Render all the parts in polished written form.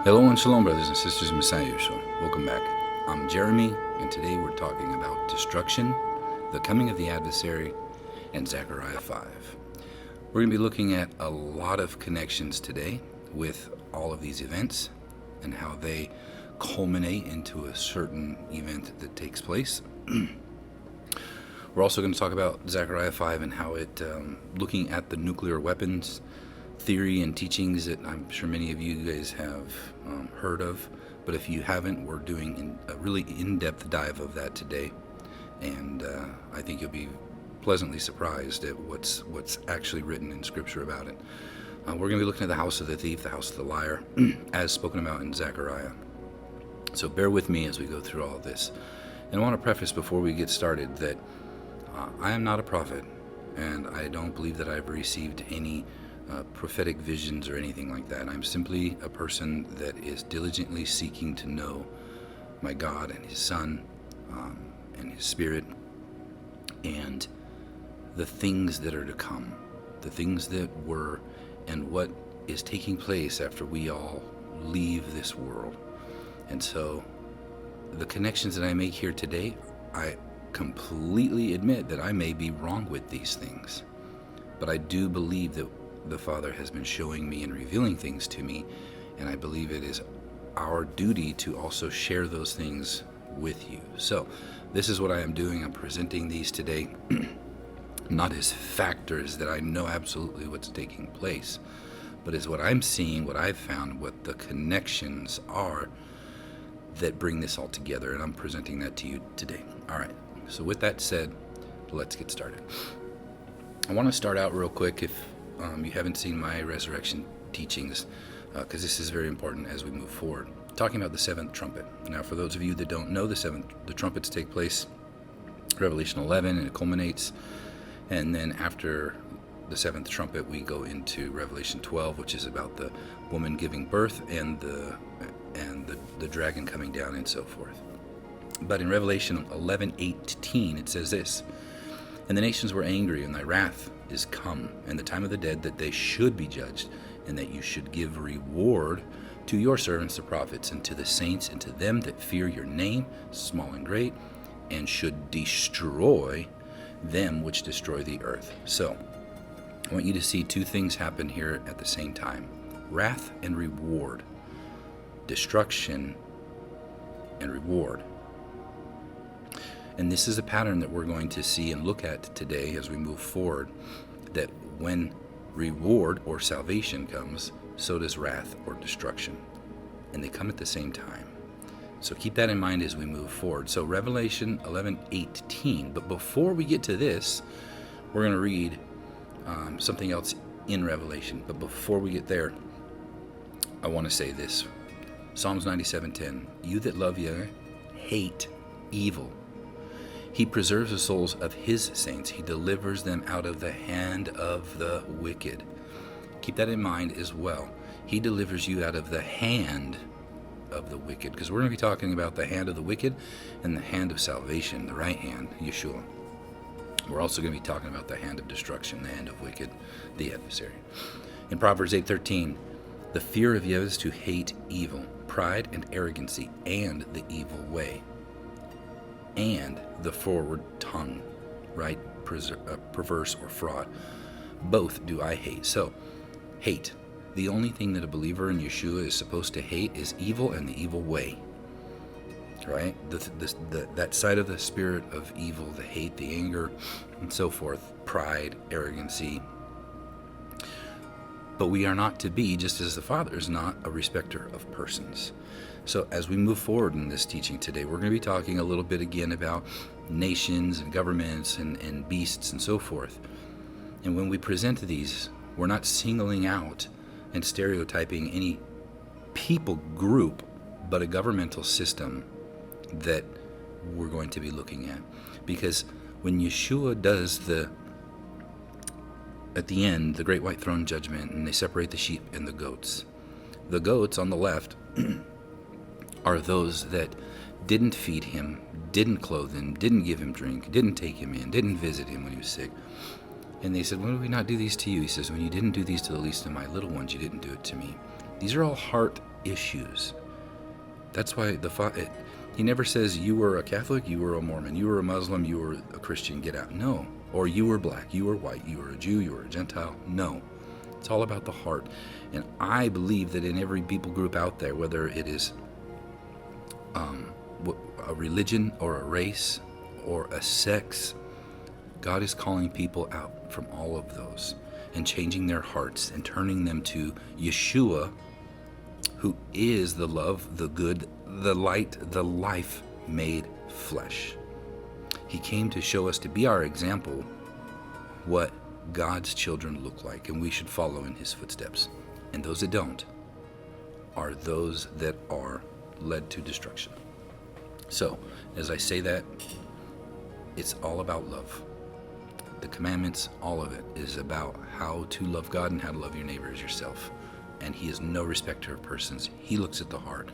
Hello and shalom, brothers and sisters, Messiah Yeshua. Welcome back. I'm Jeremy, and today we're talking about destruction, the coming of the adversary, and Zechariah 5. We're going to be looking at a lot of connections today with all of these events and how they culminate into a certain event that takes place. We're also going to talk about Zechariah 5 and how it, looking at the nuclear weapons theory and teachings that I'm sure many of you guys have heard of, but if you haven't, we're doing a really in-depth dive of that today, and I think you'll be pleasantly surprised at what's actually written in Scripture about it. We're going to be looking at the house of the thief, the house of the liar, as spoken about in Zechariah. So bear with me as we go through all this. And I want to preface before we get started that I am not a prophet, and I don't believe that I've received any prophetic visions or anything like that. I'm simply a person that is diligently seeking to know my God and His Son and His Spirit and the things that are to come, the things that were, and what is taking place after we all leave this world. And so the connections that I make here today, I completely admit that I may be wrong with these things, but I do believe that the Father has been showing me and revealing things to me, and I believe it is our duty to also share those things with you. So this is what I am doing. I'm presenting these today not as factors that I know absolutely what's taking place, but as what I'm seeing, what I've found, what the connections are that bring this all together, and I'm presenting that to you today. All right, so with that said, let's get started. I want to start out real quick, if you haven't seen my resurrection teachings, because this is very important as we move forward, talking about the seventh trumpet. Now, for those of you that don't know, the trumpets take place Revelation 11, and it culminates, and then after the seventh trumpet we go into Revelation 12, which is about the woman giving birth and the dragon coming down and so forth. But in Revelation 11:18 it says this: "And the nations were angry, and thy wrath is come, and the time of the dead, that they should be judged, and that you should give reward to your servants the prophets, and to the saints, and to them that fear your name, small and great, and should destroy them which destroy the earth." So I want you to see two things happen here at the same time: wrath and reward, destruction and reward. And this is a pattern that we're going to see and look at today as we move forward, that when reward or salvation comes, so does wrath or destruction. And they come at the same time. So keep that in mind as we move forward. So Revelation 11:18. But before we get to this, we're going to read something else in Revelation. But before we get there, I want to say this. Psalms 97:10. "You that love Yahweh hate evil. He preserves the souls of His saints. He delivers them out of the hand of the wicked." Keep that in mind as well. He delivers you out of the hand of the wicked, because we're going to be talking about the hand of the wicked and the hand of salvation, the right hand, Yeshua. We're also going to be talking about the hand of destruction, the hand of wicked, the adversary. In Proverbs 8:13, "The fear of Yahweh is to hate evil, pride and arrogancy, and the evil way, and the forward tongue," right? Perverse or fraud. "Both do I hate." So, hate. The only thing that a believer in Yeshua is supposed to hate is evil and the evil way, right? That side of the spirit of evil, the hate, the anger, and so forth, pride, arrogancy. But we are not to be, just as the Father is not, a respecter of persons. So as we move forward in this teaching today, we're going to be talking a little bit again about nations and governments and beasts and so forth. And when we present these, we're not singling out and stereotyping any people group, but a governmental system that we're going to be looking at. Because when Yeshua does at the end, the great white throne judgment, and they separate the sheep and the goats on the left are those that didn't feed him, didn't clothe him, didn't give him drink, didn't take him in, didn't visit him when he was sick. And they said, "When did we not do these to you?" He says, "When you didn't do these to the least of my little ones, you didn't do it to me." These are all heart issues. That's why he never says you were a Catholic, you were a Mormon, you were a Muslim, you were a Christian, get out. No. Or you were black, you were white, you were a Jew, you were a Gentile. No. It's all about the heart. And I believe that in every people group out there, whether it is a religion or a race or a sex, God is calling people out from all of those and changing their hearts and turning them to Yeshua, who is the love, the good, the light, the life made flesh. He came to show us, to be our example, what God's children look like, and we should follow in his footsteps. And those that don't are those that are led to destruction. So, as I say that, it's all about love. The commandments, all of it, is about how to love God and how to love your neighbor as yourself. And he is no respecter of persons. He looks at the heart.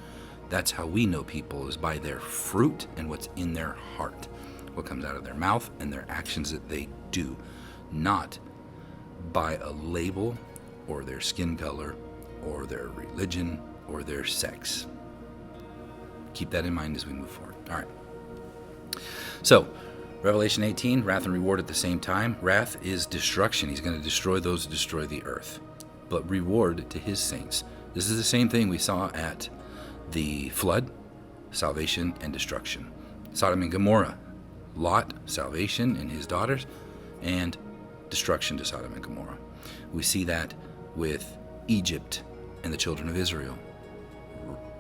That's how we know people, is by their fruit and what's in their heart. What comes out of their mouth and their actions that they do. Not by a label or their skin color or their religion or their sex. Keep that in mind as we move forward. All right. So, Revelation 18, wrath and reward at the same time. Wrath is destruction. He's going to destroy those who destroy the earth. But reward to his saints. This is the same thing we saw at the flood, salvation and destruction. Sodom and Gomorrah, Lot, salvation and his daughters, and destruction to Sodom and Gomorrah. We see that with Egypt and the children of Israel.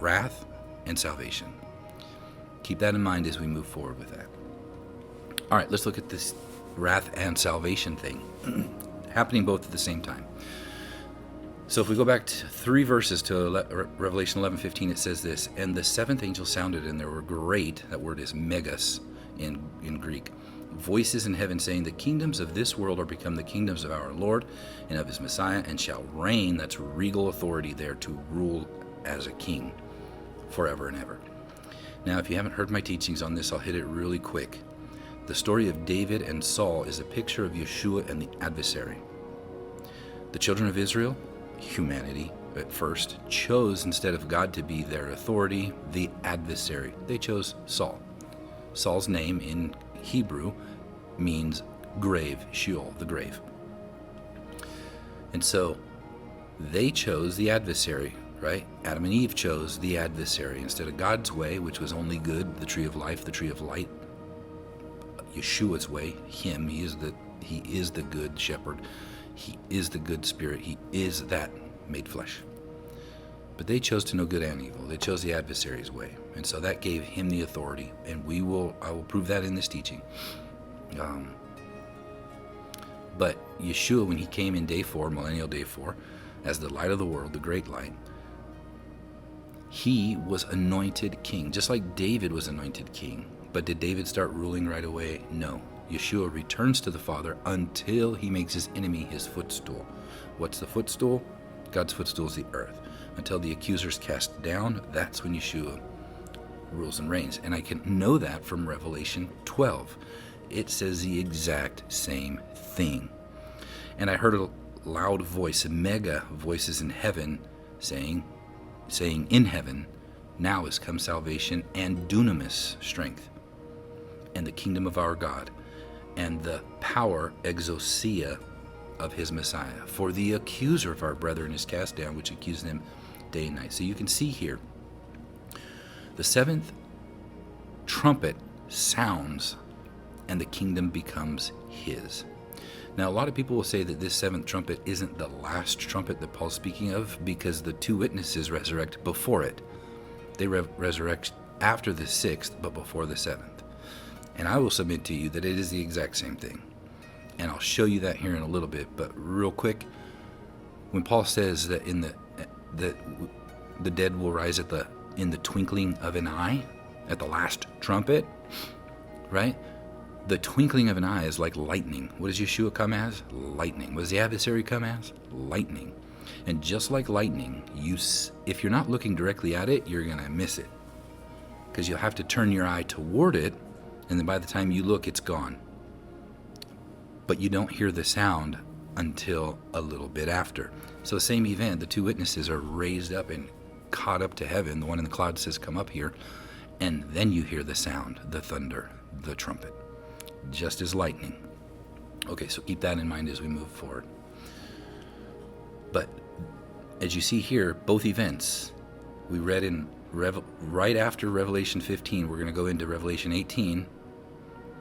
Wrath and salvation. Keep that in mind as we move forward with that. All right, let's look at this wrath and salvation thing happening both at the same time. So if we go back to 3 verses to Revelation 11:15, it says this, and the 7th angel sounded, and there were great, that word is megas in Greek, voices in heaven saying, the kingdoms of this world are become the kingdoms of our Lord and of his Messiah, and shall reign, that's regal authority there, to rule as a king forever and ever. Now, if you haven't heard my teachings on this, I'll hit it really quick. The story of David and Saul is a picture of Yeshua and the adversary. The children of Israel, humanity at first, chose, instead of God to be their authority, the adversary. They chose Saul. Saul's name in Hebrew means grave, Sheol, the grave. And so they chose the adversary, right? Adam and Eve chose the adversary instead of God's way, which was only good, the tree of life, the tree of light. Yeshua's way, him, he is the good shepherd. He is the good spirit. He is that made flesh. But they chose to know good and evil. They chose the adversary's way. And so that gave him the authority. And I will prove that in this teaching. But Yeshua, when he came in day 4, millennial day 4, as the light of the world, the great light, he was anointed king, just like David was anointed king. But did David start ruling right away? No. Yeshua returns to the Father until he makes his enemy his footstool. What's the footstool? God's footstool is the earth. Until the accuser's cast down, that's when Yeshua rules and reigns. And I can know that from Revelation 12. It says the exact same thing. And I heard a loud voice, mega voices in heaven, saying in heaven, now is come salvation and dunamis, strength, and the kingdom of our God, and the power, exousia, of his Messiah. For the accuser of our brethren is cast down, which accused them day and night. So you can see here, the 7th trumpet sounds, and the kingdom becomes his. Now, a lot of people will say that this 7th trumpet isn't the last trumpet that Paul's speaking of, because the 2 witnesses resurrect before it. They resurrect after the 6th, but before the 7th. And I will submit to you that it is the exact same thing. And I'll show you that here in a little bit. But real quick, when Paul says that the dead will rise in the twinkling of an eye, at the last trumpet, right? The twinkling of an eye is like lightning. What does Yeshua come as? Lightning. What does the adversary come as? Lightning. And just like lightning, if you're not looking directly at it, you're going to miss it. Because you'll have to turn your eye toward it, and then by the time you look, it's gone. But you don't hear the sound until a little bit after. So same event, the 2 witnesses are raised up and caught up to heaven. The one in the cloud says, come up here. And then you hear the sound, the thunder, the trumpet, just as lightning. Okay, so keep that in mind as we move forward. But as you see here, both events, we read in right after Revelation 15, we're going to go into Revelation 18,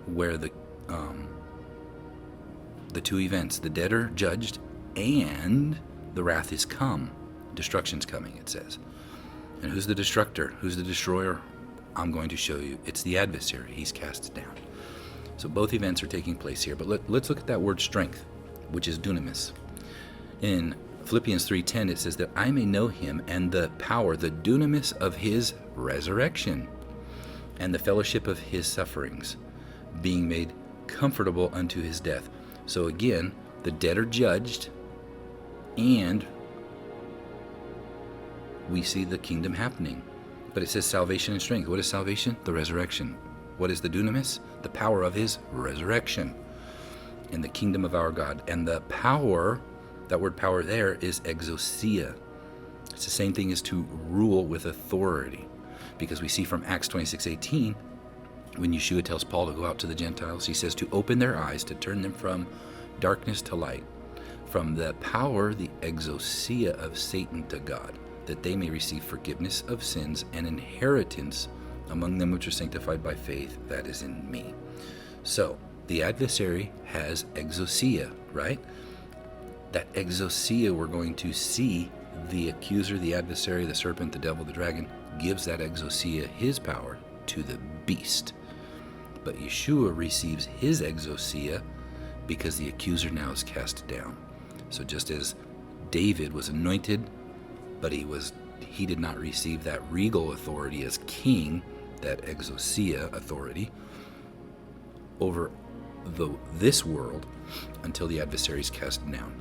where the two events, the dead are judged and the wrath is come. Destruction's coming, it says. And who's the destructor? Who's the destroyer? I'm going to show you. It's the adversary. He's cast down. So both events are taking place here. But let's look at that word strength, which is dunamis. In Philippians 3:10, it says that I may know him and the power, the dunamis of his resurrection, and the fellowship of his sufferings, being made comfortable unto his death. So again, the dead are judged, and we see the kingdom happening. But it says salvation and strength. What is salvation? The resurrection. What is the dunamis? The power of his resurrection in the kingdom of our God. And the power, that word power there, is exousia. It's the same thing as to rule with authority. Because we see from Acts 26:18, when Yeshua tells Paul to go out to the Gentiles, he says to open their eyes, to turn them from darkness to light, from the power, the exousia of Satan to God, that they may receive forgiveness of sins and inheritance among them which are sanctified by faith, that is in me. So, the adversary has exousia, right? That exousia, we're going to see the accuser, the adversary, the serpent, the devil, the dragon, gives that exousia, his power, to the beast. But Yeshua receives his exousia because the accuser now is cast down. So just as David was anointed, but he did not receive that regal authority as king, that exousia authority, over this world until the adversary is cast down.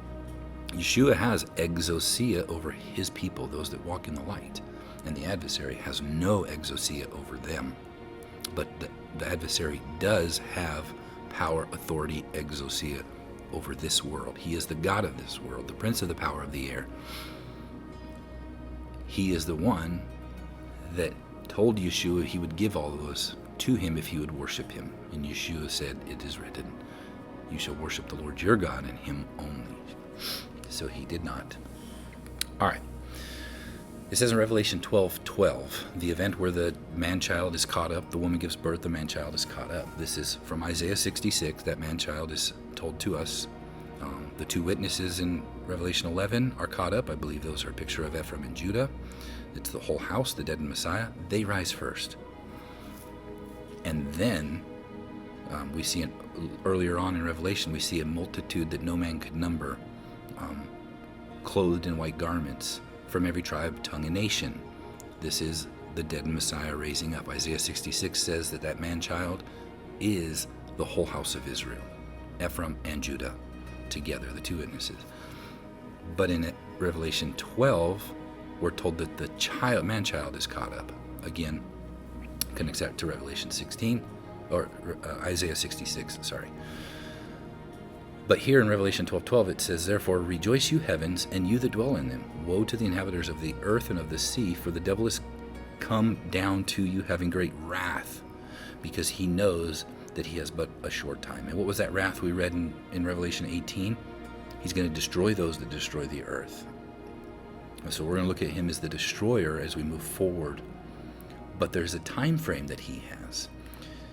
Yeshua has exousia over his people, those that walk in the light, and the adversary has no exousia over them. But the adversary does have power, authority, exousia over this world. He is the God of this world, the prince of the power of the air. He is the one that told Yeshua he would give all of us to him if he would worship him. And Yeshua said, it is written, you shall worship the Lord your God and him only. So he did not. All right. It says in Revelation 12:12, the event where the man-child is caught up, the woman gives birth, the man-child is caught up. This is from Isaiah 66. That man-child is told to us. The two witnesses in Revelation 11 are caught up. I believe those are a picture of Ephraim and Judah. It's the whole house, the dead in Messiah. They rise first. And then we see earlier on in Revelation, we see a multitude that no man could number, clothed in white garments, from every tribe, tongue, and nation. This is the dead Messiah raising up. Isaiah 66 says that man-child is the whole house of Israel, Ephraim and Judah together, the two witnesses. But in Revelation 12, we're told that the man-child is caught up. Again, connects that to Revelation 16, or Isaiah 66, sorry. But here in Revelation 12:12, it says, therefore rejoice, you heavens, and you that dwell in them. Woe to the inhabitants of the earth and of the sea, for the devil is come down to you having great wrath, because he knows that he has but a short time. And what was that wrath we read in Revelation 18? He's going to destroy those that destroy the earth. And so we're going to look at him as the destroyer as we move forward. But there's a time frame that he has.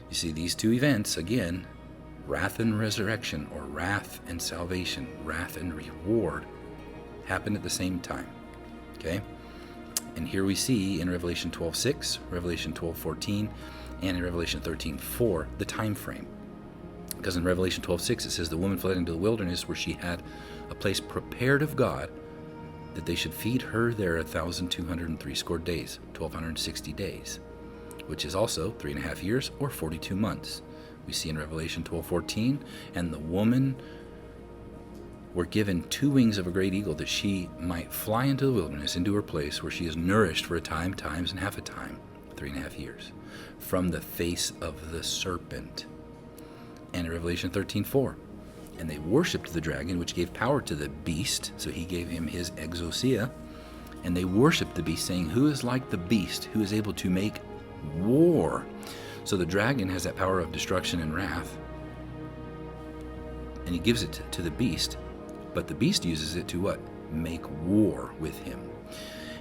You see, these two events, again, wrath and resurrection, or wrath and salvation, wrath and reward, happen at the same time. Okay? And here we see in Revelation 12:6, Revelation 12:14, and in Revelation 13:4, the time frame. Because in Revelation 12:6 it says, the woman fled into the wilderness where she had a place prepared of God, that they should feed her there 1,260 days, 1,260 days, which is also 3.5 years or 42 months. We see in Revelation 12:14, and the woman were given 2 wings of a great eagle, that she might fly into the wilderness, into her place where she is nourished for a time, times, and half a time, 3.5 years, from the face of the serpent. And in Revelation 13:4, and they worshipped the dragon, which gave power to the beast, so he gave him his exousia, And they worship the beast, saying, who is like the beast, who is able to make war? So the dragon has that power of destruction and wrath, and he gives it to the beast, but the beast uses it to what? Make war with him.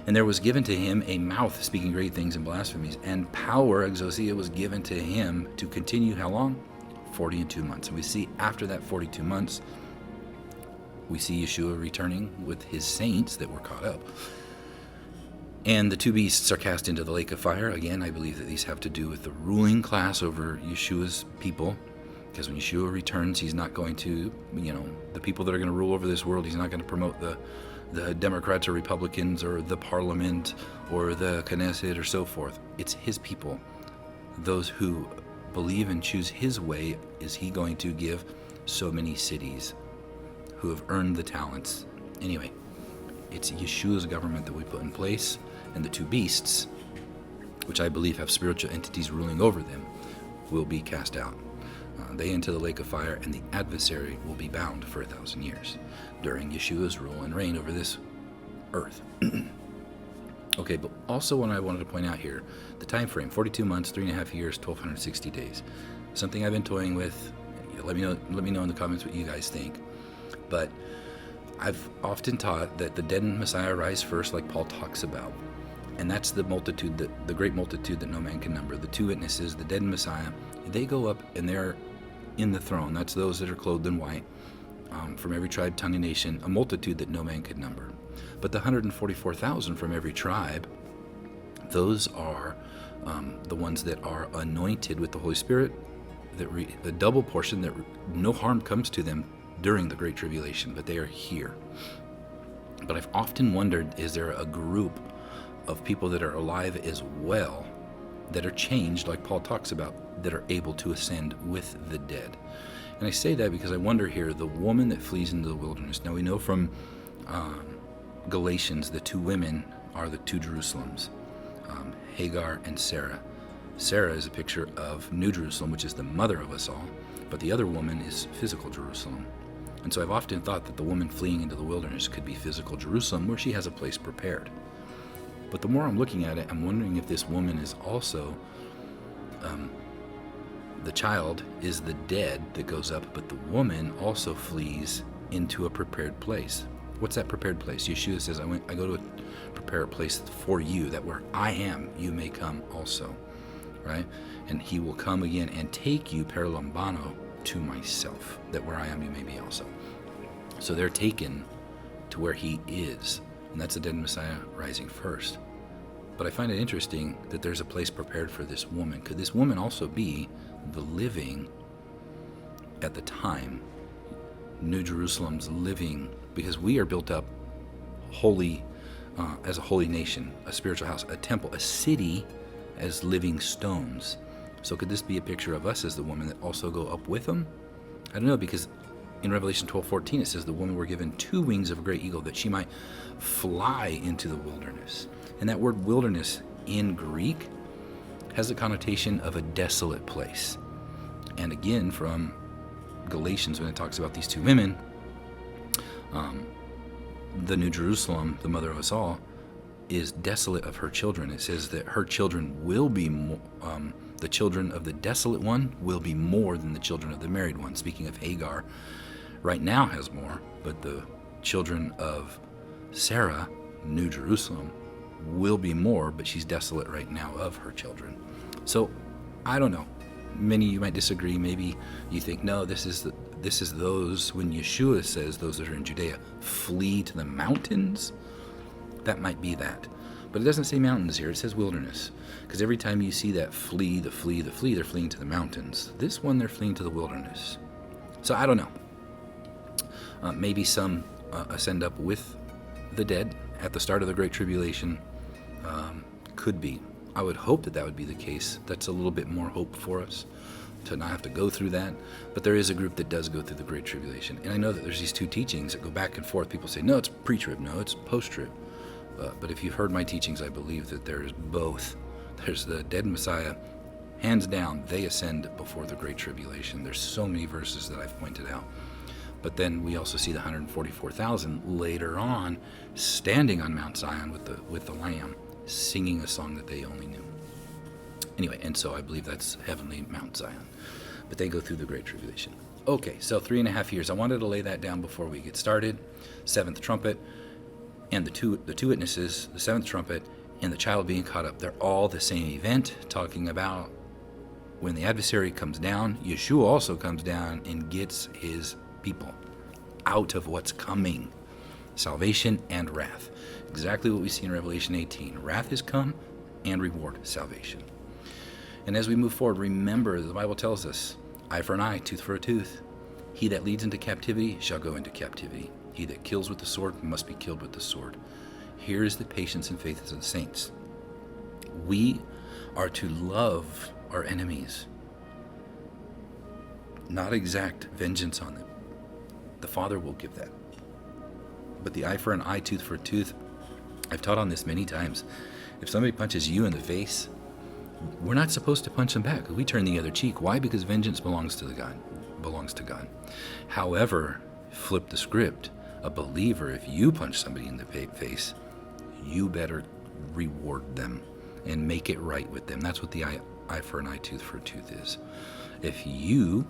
And there was given to him a mouth speaking great things and blasphemies, and power, exousia, was given to him to continue how long? 42 months. And we see after that 42 months, we see Yeshua returning with his saints that were caught up. And the two beasts are cast into the lake of fire. Again, I believe that these have to do with the ruling class over Yeshua's people. Because when Yeshua returns, he's not going to, the people that are going to rule over this world, he's not going to promote the Democrats or Republicans or the Parliament or the Knesset or so forth. It's his people. Those who believe and choose his way is he going to give so many cities who have earned the talents. Anyway, it's Yeshua's government that we put in place, and the two beasts, which I believe have spiritual entities ruling over them, will be cast out. They into the lake of fire, and the adversary will be bound for 1,000 years during Yeshua's rule and reign over this earth. Okay, but also what I wanted to point out here, the time frame, 42 months, 3.5 years, 1,260 days. Something I've been toying with. Let me know in the comments what you guys think. But I've often taught that the dead Messiah rise first, like Paul talks about. And that's the multitude, the great multitude that no man can number. The two witnesses, the dead Messiah, they go up and they're in the throne. That's those that are clothed in white, from every tribe, tongue, and nation, a multitude that no man could number. But the 144,000 from every tribe, those are the ones that are anointed with the Holy Spirit, the double portion that no harm comes to them during the Great Tribulation, but they are here. But I've often wondered, is there a group of people that are alive as well, that are changed, like Paul talks about, that are able to ascend with the dead? And I say that because I wonder here, the woman that flees into the wilderness. Now we know from Galatians, the two women are the two Jerusalems, Hagar and Sarah. Sarah is a picture of New Jerusalem, which is the mother of us all, but the other woman is physical Jerusalem. And so I've often thought that the woman fleeing into the wilderness could be physical Jerusalem, where she has a place prepared. But the more I'm looking at it, I'm wondering if this woman is also, the child is the dead that goes up, but the woman also flees into a prepared place. What's that prepared place? Yeshua says, I go to prepare a place for you, that where I am, you may come also, right? And he will come again and take you, per lambano, to myself, that where I am, you may be also. So they're taken to where he is, and that's the dead Messiah rising first. But I find it interesting that there's a place prepared for this woman. Could this woman also be the living, at the time, New Jerusalem's living, because we are built up holy, as a holy nation, a spiritual house, a temple, a city as living stones. So could this be a picture of us as the woman that also go up with them? I don't know, because in Revelation 12:14 it says the woman were given 2 wings of a great eagle, that she might fly into the wilderness. And that word wilderness in Greek has the connotation of a desolate place. And again, from Galatians, when it talks about these 2 women, the New Jerusalem, the mother of us all, is desolate of her children. It says that her children will be more, the children of the desolate one will be more than the children of the married one. Speaking of Hagar, right now has more, but the children of Sarah, New Jerusalem, will be more, but she's desolate right now of her children. So I don't know. Many of you might disagree. Maybe you think, no, this is those, when Yeshua says those that are in Judea flee to the mountains. That might be that. But it doesn't say mountains here. It says wilderness. Because every time you see that flee, they're fleeing to the mountains. This one, they're fleeing to the wilderness. So I don't know. Maybe some ascend up with the dead at the start of the Great Tribulation. Could be. I would hope that would be the case. That's a little bit more hope for us, to not have to go through that. But there is a group that does go through the Great Tribulation. And I know that there's these 2 teachings that go back and forth. People say, no, it's pre-trib. No, it's post-trib. But if you've heard my teachings, I believe that there's both. There's the dead Messiah. Hands down, they ascend before the Great Tribulation. There's so many verses that I've pointed out. But then we also see the 144,000 later on standing on Mount Zion with the Lamb, singing a song that they only knew. Anyway, and so I believe that's heavenly Mount Zion. But they go through the Great Tribulation. Okay, so 3.5 years. I wanted to lay that down before we get started. Seventh trumpet, and the two witnesses, the seventh trumpet, and the child being caught up. They're all the same event, talking about when the adversary comes down, Yeshua also comes down and gets his people out of what's coming. Salvation and wrath. Exactly what we see in Revelation 18. Wrath is come and reward, salvation. And as we move forward, remember the Bible tells us, eye for an eye, tooth for a tooth. He that leads into captivity shall go into captivity. He that kills with the sword must be killed with the sword. Here is the patience and faith of the saints. We are to love our enemies, not exact vengeance on them. The Father will give that. But the eye for an eye, tooth for a tooth, I've taught on this many times. If somebody punches you in the face, we're not supposed to punch them back. We turn the other cheek. Why? Because vengeance belongs to God. However, flip the script. A believer, if you punch somebody in the face, you better reward them and make it right with them. That's what the eye for an eye, tooth for a tooth is. If you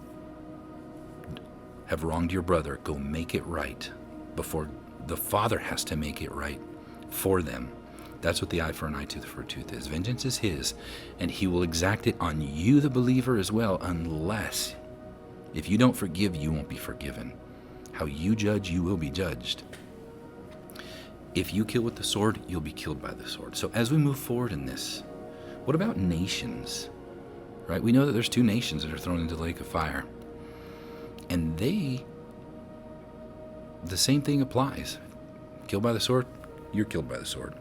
have wronged your brother, go make it right before the Father has to make it right for them. That's what the eye for an eye, tooth for a tooth is. Vengeance is his, and he will exact it on you, the believer, as well, unless if you don't forgive, you won't be forgiven. How you judge, you will be judged. If you kill with the sword, you'll be killed by the sword. So as we move forward in this, what about nations? Right? We know that there's two nations that are thrown into the lake of fire. And the same thing applies. Killed by the sword, you're killed by the sword.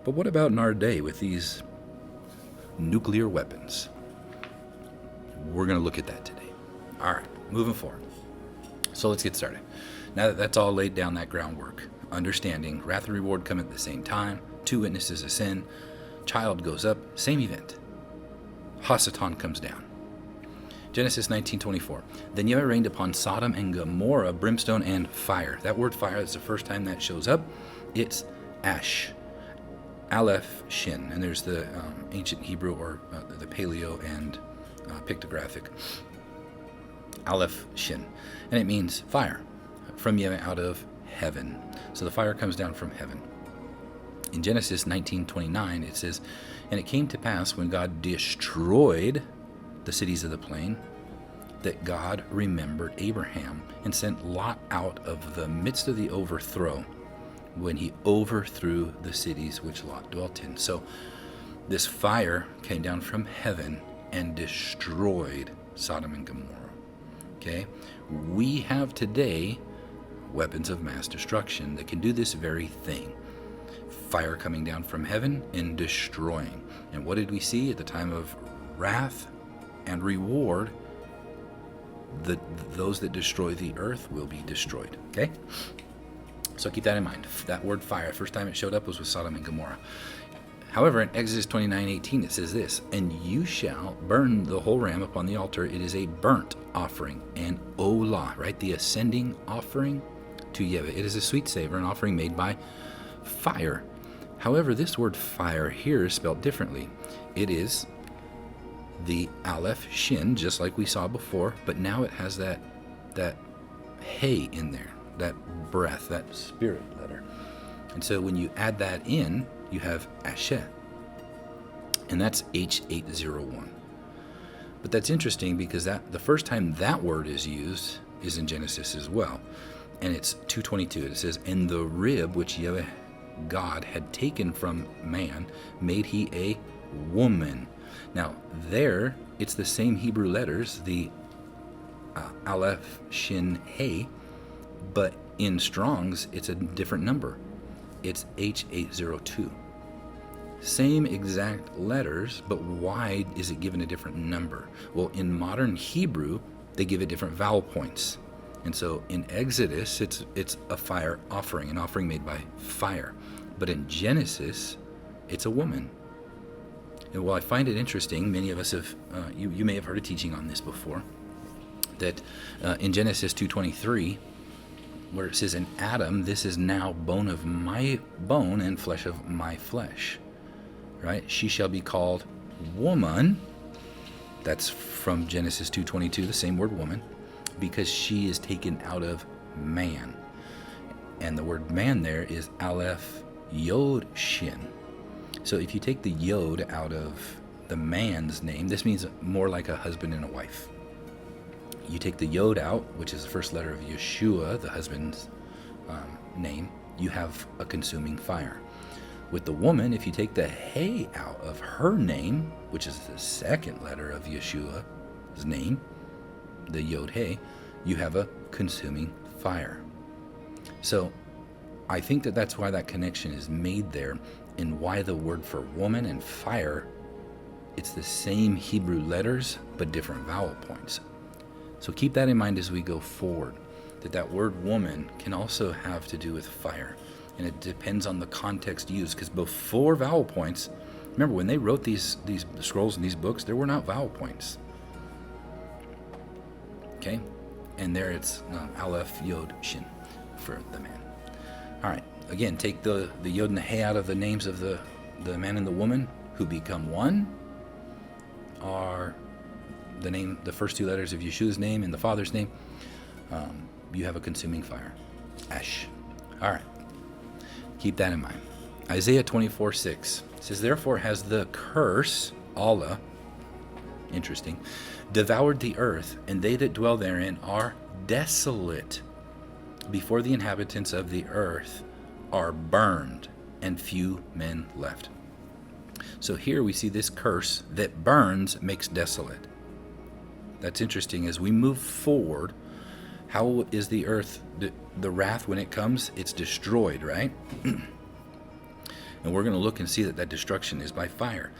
But what about in our day with these nuclear weapons? We're going to look at that today. All right, moving forward. So let's get started. Now that that's all laid down, that groundwork, understanding, wrath and reward come at the same time, two witnesses of sin, child goes up, same event. Hasatan comes down. Genesis 19:24. Then Yahweh rained upon Sodom and Gomorrah brimstone and fire. That word fire, that's the first time that shows up. It's ash, aleph, shin. And there's the ancient Hebrew or the paleo and pictographic. Aleph, shin. And it means fire from Yahweh out of heaven. So the fire comes down from heaven. In Genesis 19:29, it says, and it came to pass when God destroyed the cities of the plain, that God remembered Abraham and sent Lot out of the midst of the overthrow when he overthrew the cities which Lot dwelt in. So this fire came down from heaven and destroyed Sodom and Gomorrah. Okay? We have today weapons of mass destruction that can do this very thing. Fire coming down from heaven and destroying. And what did we see at the time of wrath and reward? Those that destroy the earth will be destroyed. Okay? So keep that in mind. That word fire, first time it showed up was with Sodom and Gomorrah. However, in Exodus 29:18, it says this, and you shall burn the whole ram upon the altar. It is a burnt offering, an olah, right? The ascending offering to Yahweh. It is a sweet savor, an offering made by fire. However, this word fire here is spelled differently. It is the aleph shin, just like we saw before, but now it has that hey in there, that breath, that spirit letter. And so when you add that in, you have Asher, and that's H801. But that's interesting because the first time that word is used is in Genesis as well, and it's 2:22. It says, and the rib which Yahweh God had taken from man made he a woman. Now there, it's the same Hebrew letters, the Aleph, Shin, Hey, but in Strong's, it's a different number. It's H802. Same exact letters, but why is it given a different number? Well, in modern Hebrew, they give it different vowel points. And so in Exodus, it's a fire offering, an offering made by fire. But in Genesis, it's a woman. And while I find it interesting, many of us have, you may have heard a teaching on this before, that in Genesis 2:23, where it says, in Adam, this is now bone of my bone and flesh of my flesh. Right? She shall be called woman. That's from Genesis 2:22, the same word woman, because she is taken out of man. And the word man there is Aleph Yod Shin. So if you take the Yod out of the man's name, this means more like a husband and a wife. You take the Yod out, which is the first letter of Yeshua, the husband's name, you have a consuming fire. With the woman, if you take the Hey out of her name, which is the second letter of Yeshua's name, the Yod Hey, you have a consuming fire. So I think that that's why that connection is made there, and why the word for woman and fire, it's the same Hebrew letters, but different vowel points. So keep that in mind as we go forward, that word woman can also have to do with fire. And it depends on the context used, because before vowel points, remember when they wrote these scrolls and these books, there were not vowel points. Okay? And there it's Aleph Yod Shin for the man. All right. Again, take the Yod and the Hey out of the names of the man and the woman who become one, are the first two letters of Yeshua's name and the Father's name. You have a consuming fire. Ash. All right. Keep that in mind. Isaiah 24:6 says, therefore has the curse, Allah, interesting, devoured the earth, and they that dwell therein are desolate. Before the inhabitants of the earth are burned, and few men left. So here we see this curse that burns makes desolate. That's interesting. As we move forward, how is the earth, the wrath, when it comes, it's destroyed, right? And we're going to look and see that destruction is by fire.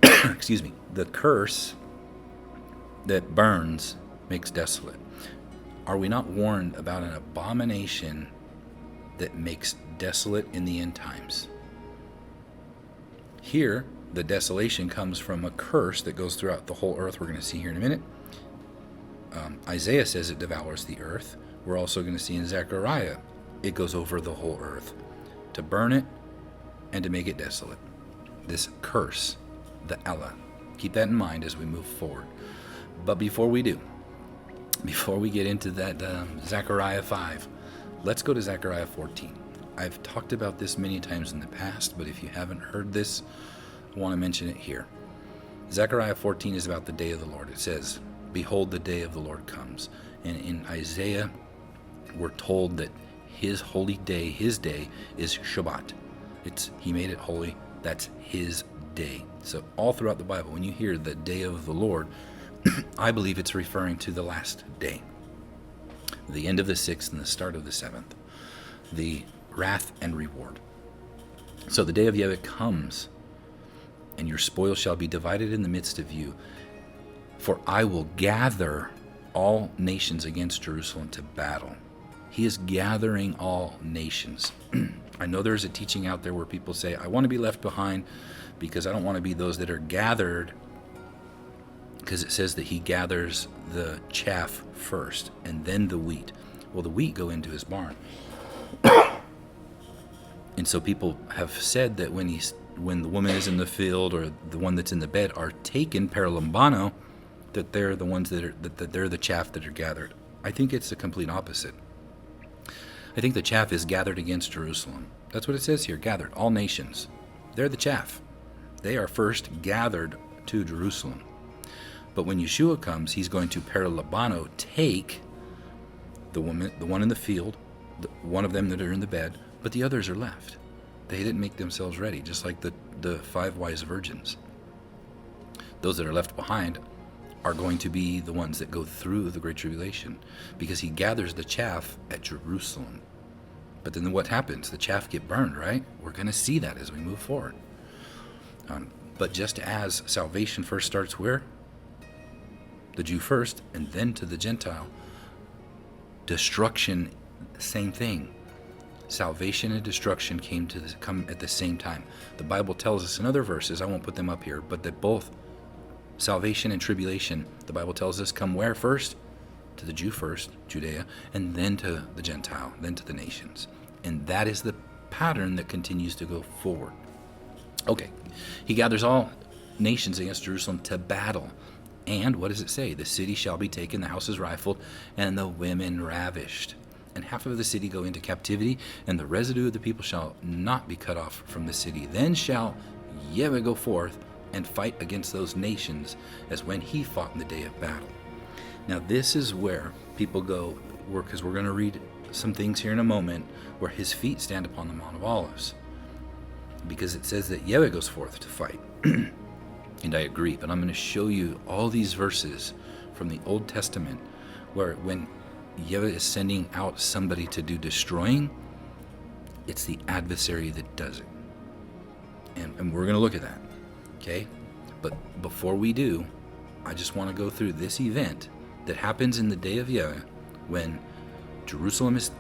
Excuse me. The curse that burns makes desolate. Are we not warned about an abomination that makes desolate in the end times? Here, the desolation comes from a curse that goes throughout the whole earth. We're going to see here in a minute. Isaiah says it devours the earth. We're also going to see in Zechariah, it goes over the whole earth to burn it and to make it desolate. This curse, the Allah. Keep that in mind as we move forward. But before we do, before we get into that Zechariah 5, let's go to Zechariah 14. I've talked about this many times in the past, but if you haven't heard this, I want to mention it here. Zechariah 14 is about the day of the Lord. It says, behold, the day of the Lord comes. And in Isaiah, we're told that his holy day, his day, is Shabbat. He made it holy. That's his day. So all throughout the Bible, when you hear the day of the Lord, I believe it's referring to the last day, the end of the 6th and the start of the 7th, the wrath and reward. So the day of Yahweh comes, and your spoil shall be divided in the midst of you. For I will gather all nations against Jerusalem to battle. He is gathering all nations. I know there's a teaching out there where people say, I want to be left behind because I don't want to be those that are gathered, because it says that he gathers the chaff first and then the wheat. Well, the wheat go into his barn. And so people have said that when the woman is in the field or the one that's in the bed are taken paralambano, that they're the ones that they're the chaff that are gathered. I think it's the complete opposite. I think the chaff is gathered against Jerusalem. That's what it says here, gathered, all nations. They're the chaff. They are first gathered to Jerusalem. But when Yeshua comes, he's going to paralambano, take the one in the field, one of them that are in the bed, but the others are left. They didn't make themselves ready, just like the 5 wise virgins. Those that are left behind are going to be the ones that go through the Great Tribulation, because he gathers the chaff at Jerusalem. But then what happens? The chaff get burned, right? We're going to see that as we move forward. But just as salvation first starts where? The Jew first, and then to the Gentile. Destruction, same thing. Salvation and destruction come at the same time. The Bible tells us in other verses, I won't put them up here, but that both salvation and tribulation, the Bible tells us, come where first? to the Jew first, Judea, and then to the Gentile, then to the nations. And that is the pattern that continues to go forward. Okay, he gathers all nations against Jerusalem to battle. And what does it say? The city shall be taken, the houses rifled, and the women ravished. And half of the city go into captivity, and the residue of the people shall not be cut off from the city. Then shall Yahweh go forth and fight against those nations as when he fought in the day of battle. Now this is where people go, because we're going to read some things here in a moment, where his feet stand upon the Mount of Olives. Because it says that Yahweh goes forth to fight. And I agree, but I'm going to show you all these verses from the Old Testament where when Yahweh is sending out somebody to do destroying, it's the adversary that does it. And we're going to look at that, okay? But before we do, I just want to go through this event that happens in the day of Yahweh when Jerusalem is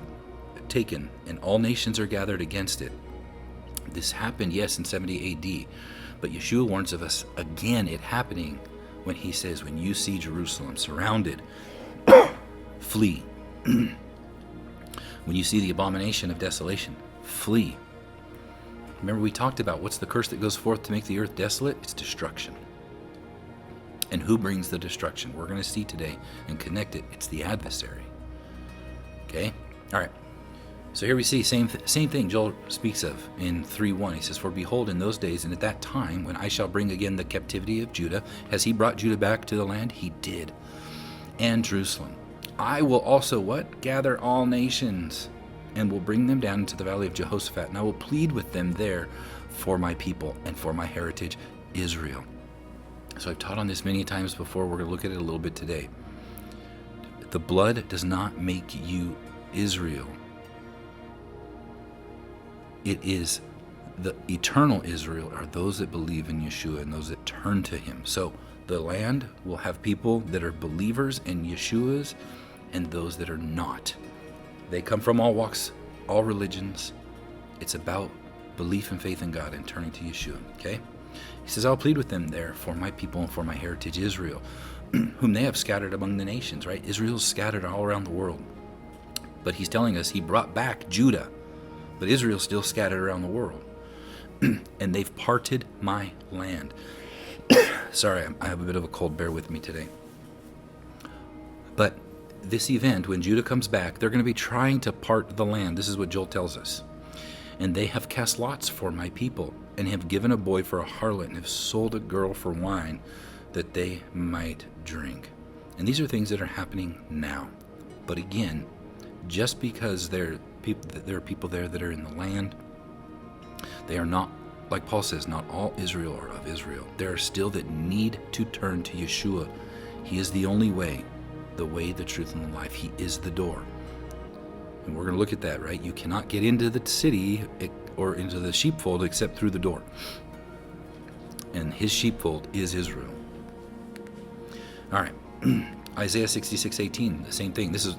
taken and all nations are gathered against it. This happened, yes, in 70 AD, but Yeshua warns of us again it happening when he says, when you see Jerusalem surrounded, flee. When you see the abomination of desolation, flee. Remember we talked about what's the curse that goes forth to make the earth desolate? It's destruction. And who brings the destruction? We're going to see today and connect it. It's the adversary. Okay? All right. So here we see same thing Joel speaks of in 3:1. He says, for behold, in those days and at that time, when I shall bring again the captivity of Judah, has he brought Judah back to the land? He did. And Jerusalem. I will also what? Gather all nations and will bring them down into the valley of Jehoshaphat. And I will plead with them there for my people and for my heritage, Israel. So I've taught on this many times before. We're going to look at it a little bit today. The blood does not make you Israel. It is the eternal Israel are those that believe in Yeshua and those that turn to him. So the land will have people that are believers in Yeshua's and those that are not. They come from all walks, all religions. It's about belief and faith in God and turning to Yeshua, okay? He says, I'll plead with them there for my people and for my heritage Israel, whom they have scattered among the nations, right? Israel's scattered all around the world. But he's telling us he brought back Judah, but Israel's still scattered around the world. And they've parted my land. Sorry, I have a bit of a cold. Bear with me today. But this event, when Judah comes back, they're going to be trying to part the land. This is what Joel tells us. And they have cast lots for my people, and have given a boy for a harlot, and have sold a girl for wine, that they might drink. And these are things that are happening now. But again, just because there are people there that are in the land, they are not, like Paul says, not all Israel are of Israel. There are still that need to turn to Yeshua. He is the only way, the truth, and the life. He is the door. And we're going to look at that, right? You cannot get into the city or into the sheepfold except through the door. And his sheepfold is Israel. All right. Isaiah 66:18, the same thing. This is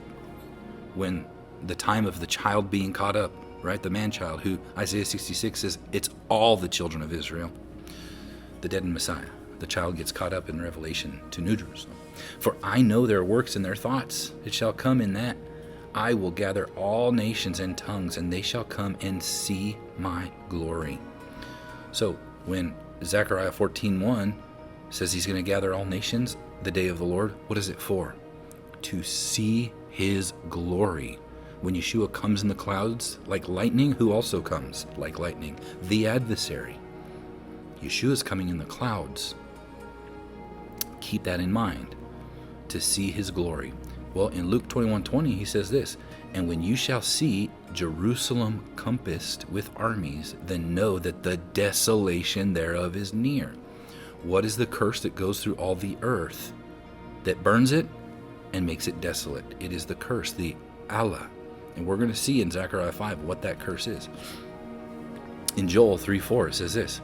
when the time of the child being caught up, right? The man-child, who Isaiah 66 says, it's all the children of Israel, the dead in Messiah. The child gets caught up in Revelation to New Jerusalem. For I know their works and their thoughts. It shall come in that I will gather all nations and tongues, and they shall come and see my glory. So when Zechariah 14:1 says he's going to gather all nations the day of the Lord, what is it for? To see his glory. When Yeshua comes in the clouds like lightning, who also comes like lightning? The adversary. Yeshua is coming in the clouds. Keep that in mind. To see his glory. Well, in Luke 21:20, he says this, and when you shall see Jerusalem compassed with armies, then know that the desolation thereof is near. What is the curse that goes through all the earth that burns it and makes it desolate? It is the curse, the Allah. And we're going to see in Zechariah 5 what that curse is. In Joel 3:4, it says this,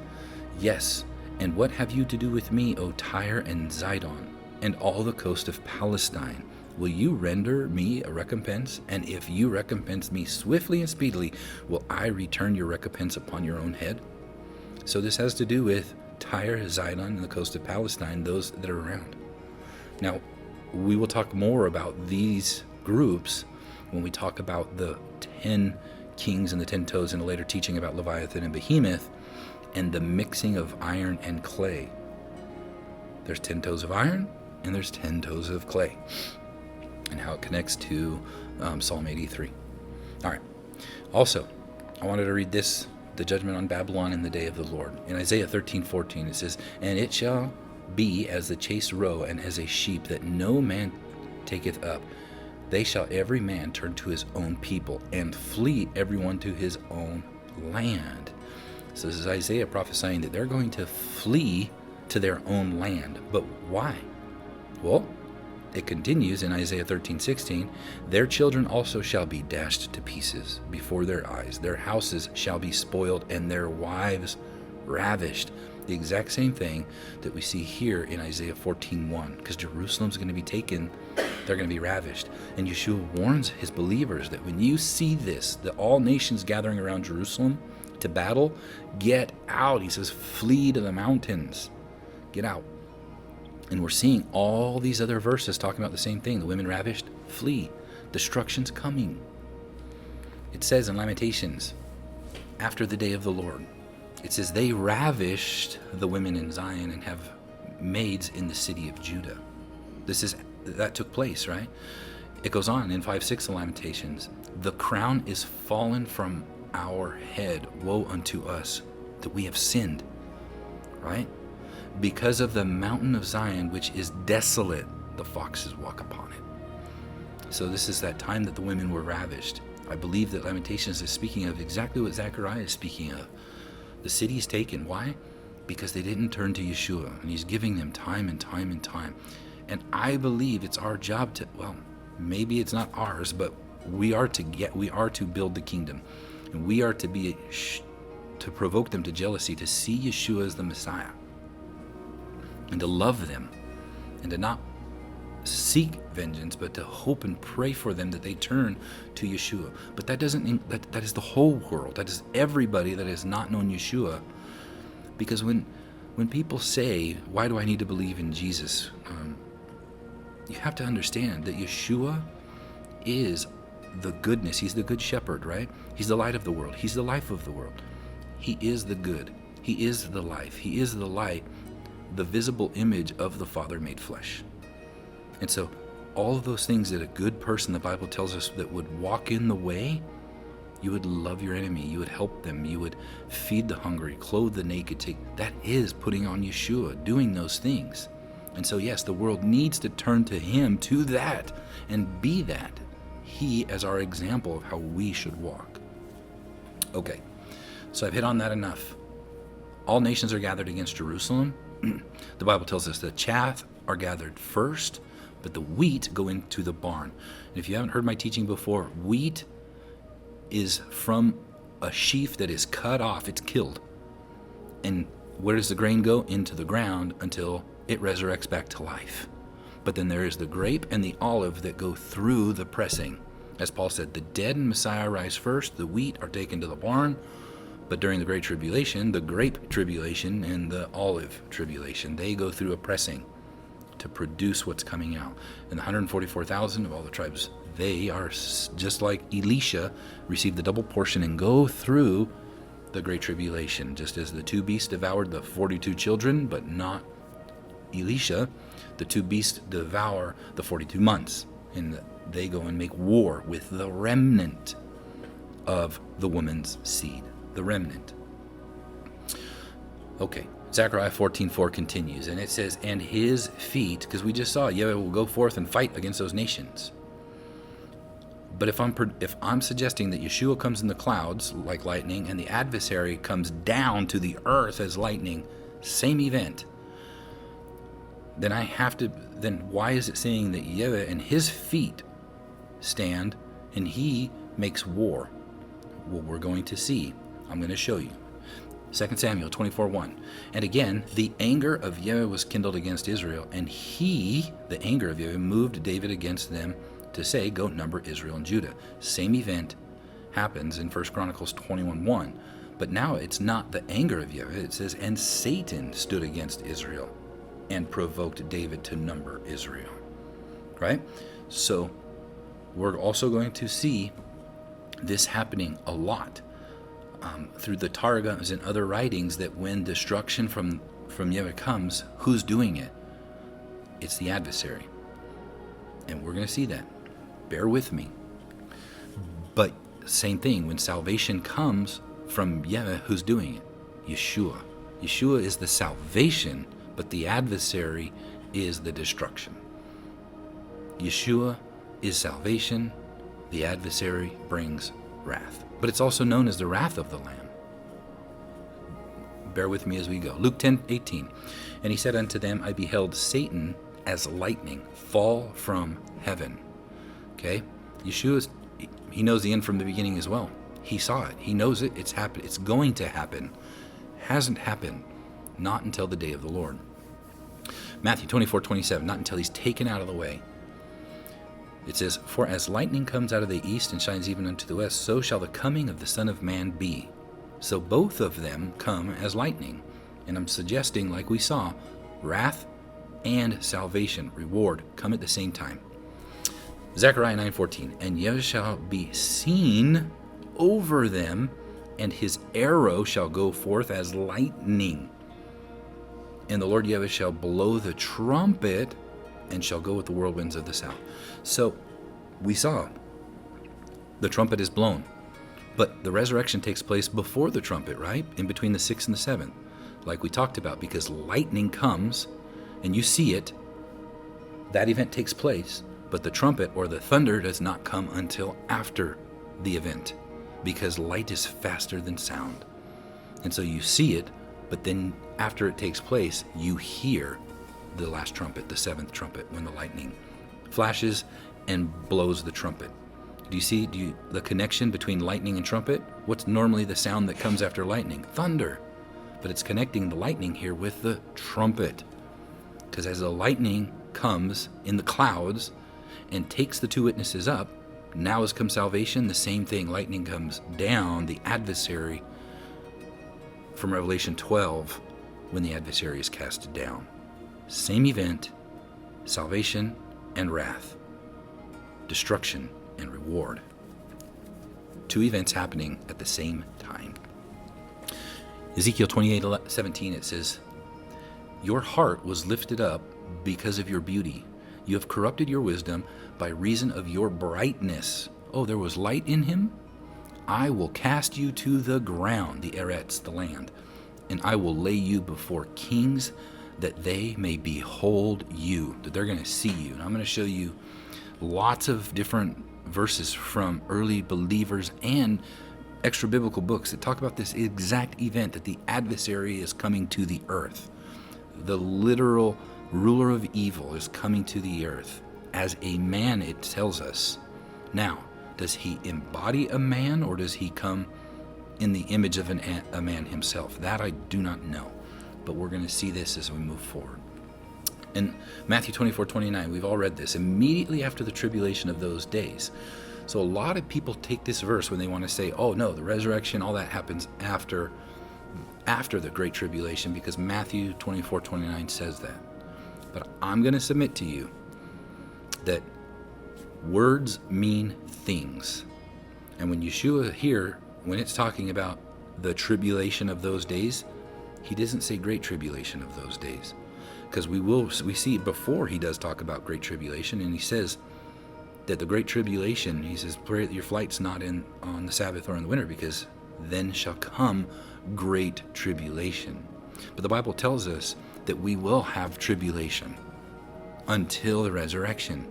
yes, and what have you to do with me, O Tyre and Zidon, and all the coast of Palestine? Will you render me a recompense? And if you recompense me swiftly and speedily, will I return your recompense upon your own head? So this has to do with Tyre, Zidon, and the coast of Palestine, those that are around. Now, we will talk more about these groups when we talk about the 10 kings and the 10 toes in a later teaching about Leviathan and Behemoth and the mixing of iron and clay. There's 10 toes of iron and there's 10 toes of clay, and how it connects to Psalm 83. All right. Also, I wanted to read this, the judgment on Babylon in the day of the Lord. In Isaiah 13:14, it says, "And it shall be as the chased roe and as a sheep that no man taketh up. They shall every man turn to his own people, and flee everyone to his own land." So this is Isaiah prophesying that they're going to flee to their own land. But why? Well, it continues in Isaiah 13:16, "Their children also shall be dashed to pieces before their eyes. Their houses shall be spoiled, and their wives ravished." The exact same thing that we see here in Isaiah 14:1, because Jerusalem's going to be taken, they're going to be ravished. And Yeshua warns his believers that when you see this, that all nations gathering around Jerusalem to battle, get out. He says, flee to the mountains. Get out. And we're seeing all these other verses talking about the same thing. The women ravished, flee. Destruction's coming. It says in Lamentations, after the day of the Lord, it says, they ravished the women in Zion and have maids in the city of Judah. That took place, right? It goes on in 5:6 of Lamentations. The crown is fallen from our head. Woe unto us that we have sinned, right? Because of the mountain of Zion, which is desolate, the foxes walk upon it. So this is that time that the women were ravished. I believe that Lamentations is speaking of exactly what Zechariah is speaking of. The city is taken. Why? Because they didn't turn to Yeshua, and he's giving them time and time and time. And I believe it's our job to, well, maybe it's not ours, but we are to build the kingdom, and we are to provoke them to jealousy, to see Yeshua as the Messiah, and to love them, and to not seek vengeance, but to hope and pray for them that they turn to Yeshua. But that is the whole world. That is everybody that has not known Yeshua. Because when people say, why do I need to believe in Jesus? You have to understand that Yeshua is the goodness. He's the good shepherd, right? He's the light of the world. He's the life of the world. He is the good. He is the life. He is the light, the visible image of the Father made flesh. And so all of those things that a good person, the Bible tells us, that would walk in the way, you would love your enemy, you would help them, you would feed the hungry, clothe the naked. That is putting on Yeshua, doing those things. And so yes, the world needs to turn to him, to that, and be that. He as our example of how we should walk. Okay, so I've hit on that enough. All nations are gathered against Jerusalem. The Bible tells us the chaff are gathered first, but the wheat go into the barn. And if you haven't heard my teaching before, wheat is from a sheaf that is cut off, it's killed. And where does the grain go? Into the ground until it resurrects back to life. But then there is the grape and the olive that go through the pressing. As Paul said, the dead in Messiah rise first, the wheat are taken to the barn. But during the Great Tribulation, the grape tribulation and the olive tribulation, they go through a pressing to produce what's coming out. And the 144,000 of all the tribes, they are just like Elisha, receive the double portion and go through the Great Tribulation. Just as the two beasts devoured the 42 children, but not Elisha, the two beasts devour the 42 months. And they go and make war with the remnant of the woman's seed. The remnant. Okay. Zechariah 14:4 continues, and it says, and his feet, because we just saw Yahweh will go forth and fight against those nations. But if I'm suggesting that Yeshua comes in the clouds like lightning, and the adversary comes down to the earth as lightning, same event, then why is it saying that Yahweh and his feet stand and he makes war? Well, we're going to see. I'm going to show you. 2 Samuel 24:1. And again, the anger of Yahweh was kindled against Israel, and the anger of Yahweh, moved David against them to say, go number Israel and Judah. Same event happens in 1 Chronicles 21:1. But now it's not the anger of Yahweh. It says, and Satan stood against Israel and provoked David to number Israel. right? So we're also going to see this happening a lot through the Targums and other writings, that when destruction from Yahweh comes, who's doing it? It's the adversary. And we're going to see that. Bear with me. But same thing, when salvation comes from Yahweh, who's doing it? Yeshua. Yeshua is the salvation, but the adversary is the destruction. Yeshua is salvation. The adversary brings wrath. But it's also known as the wrath of the Lamb. Bear with me as we go. Luke 10:18. And he said unto them, I beheld Satan as lightning fall from heaven. Okay? Yeshua, he knows the end from the beginning as well. He saw it. He knows it. It's happened. It's going to happen. Hasn't happened. Not until the day of the Lord. Matthew 24:27. Not until he's taken out of the way. It says, for as lightning comes out of the east and shines even unto the west, so shall the coming of the Son of Man be. So both of them come as lightning. And I'm suggesting, like we saw, wrath and salvation, reward, come at the same time. Zechariah 9:14, and Yahweh shall be seen over them, and his arrow shall go forth as lightning. And the Lord Yahweh shall blow the trumpet, and shall go with the whirlwinds of the south. So we saw the trumpet is blown, but the resurrection takes place before the trumpet, right? In between the 6th and the 7th, like we talked about, because lightning comes and you see it, that event takes place, but the trumpet or the thunder does not come until after the event, because light is faster than sound. And so you see it, but then after it takes place, you hear the last trumpet, the 7th trumpet, when the lightning flashes and blows the trumpet. Do you see the connection between lightning and trumpet? What's normally the sound that comes after lightning? Thunder. But it's connecting the lightning here with the trumpet. Because as the lightning comes in the clouds and takes the two witnesses up, now has come salvation. The same thing, lightning comes down, the adversary, from Revelation 12, when the adversary is cast down. Same event, salvation and wrath, destruction and reward. Two events happening at the same time. Ezekiel 28:17, it says, your heart was lifted up because of your beauty. You have corrupted your wisdom by reason of your brightness. Oh, there was light in him? I will cast you to the ground, the Eretz, the land, and I will lay you before kings, that they may behold you, that they're going to see you. And I'm going to show you lots of different verses from early believers and extra biblical books that talk about this exact event, that the adversary is coming to the earth. The literal ruler of evil is coming to the earth as a man, it tells us. Now, does he embody a man, or does he come in the image of a man himself? That I do not know. But we're going to see this as we move forward. In Matthew 24:29, we've all read this. Immediately after the tribulation of those days. So a lot of people take this verse when they want to say, oh no, the resurrection, all that happens after the Great Tribulation, because Matthew 24:29 says that. But I'm going to submit to you that words mean things. And when Yeshua here, when it's talking about the tribulation of those days, he doesn't say great tribulation of those days, because we see before he does talk about great tribulation, and he says that the great tribulation, he says, pray that your flight's not on the Sabbath or in the winter, because then shall come great tribulation. But the Bible tells us that we will have tribulation until the resurrection.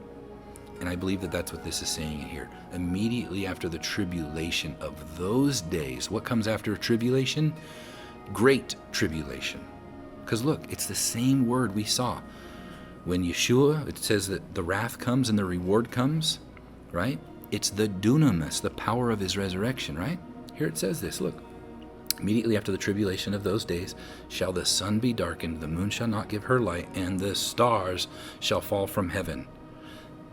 And I believe that that's what this is saying here. Immediately after the tribulation of those days, what comes after tribulation? Great tribulation. Because look, it's the same word we saw. When Yeshua, it says that the wrath comes and the reward comes, right? It's the dunamis, the power of his resurrection, right? Here it says this, look. Immediately after the tribulation of those days shall the sun be darkened, the moon shall not give her light, and the stars shall fall from heaven.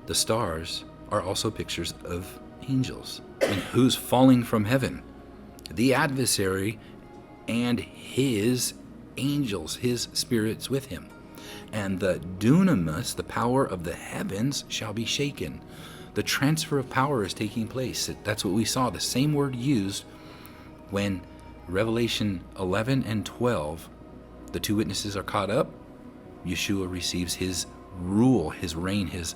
The stars are also pictures of angels. And who's falling from heaven? The adversary and his angels, his spirits with him. And the dunamis, the power of the heavens, shall be shaken. The transfer of power is taking place. That's what we saw, the same word used when Revelation 11 and 12, the two witnesses are caught up. Yeshua receives his rule, his reign, his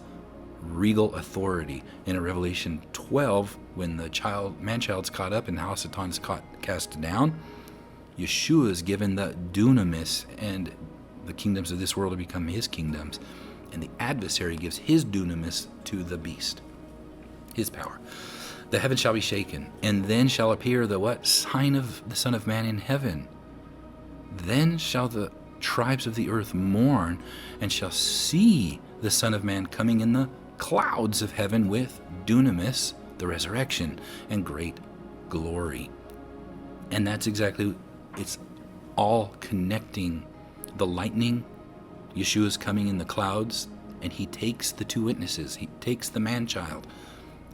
regal authority. In Revelation 12, when the man-child's caught up and Hosea is cast down, Yeshua is given the dunamis, and the kingdoms of this world will become his kingdoms. And the adversary gives his dunamis to the beast, his power. The heaven shall be shaken, and then shall appear the what? Sign of the Son of Man in heaven. Then shall the tribes of the earth mourn, and shall see the Son of Man coming in the clouds of heaven with dunamis, the resurrection, and great glory. And that's exactly, it's all connecting the lightning. Yeshua's coming in the clouds, and he takes the two witnesses, he takes the man-child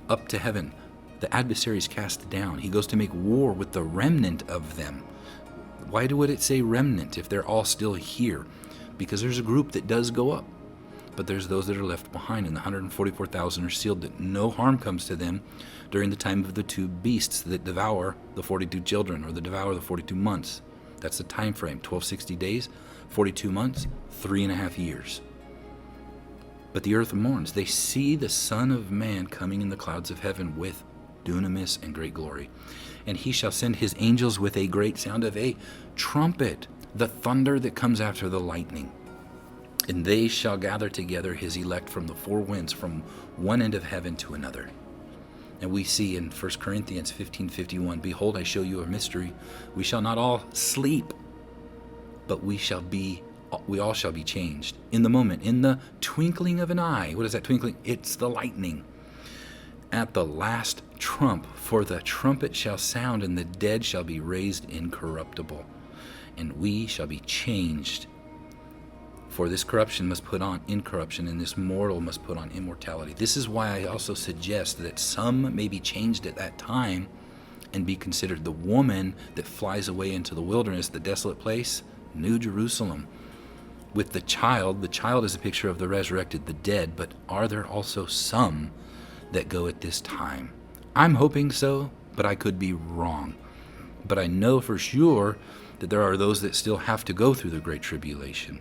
up to heaven. The adversary is cast down. He goes to make war with the remnant of them. Why would it say remnant if they're all still here? Because there's a group that does go up, but there's those that are left behind, and the 144,000 are sealed that no harm comes to them during the time of the two beasts that devour the 42 children, or that devour the 42 months. That's the time frame, 1260 days, 42 months, 3.5 years. But the earth mourns. They see the Son of Man coming in the clouds of heaven with dunamis and great glory. And he shall send his angels with a great sound of a trumpet, the thunder that comes after the lightning. And they shall gather together his elect from the four winds, from one end of heaven to another. And we see in 1 Corinthians 15:51, behold, I show you a mystery. We shall not all sleep, but we all shall be changed in the moment, in the twinkling of an eye. What is that twinkling? It's the lightning. At the last trump, for the trumpet shall sound, and the dead shall be raised incorruptible, and we shall be changed. For this corruption must put on incorruption, and this mortal must put on immortality. This is why I also suggest that some may be changed at that time and be considered the woman that flies away into the wilderness, the desolate place, New Jerusalem. With the child is a picture of the resurrected, the dead, but are there also some that go at this time? I'm hoping so, but I could be wrong. But I know for sure that there are those that still have to go through the Great Tribulation.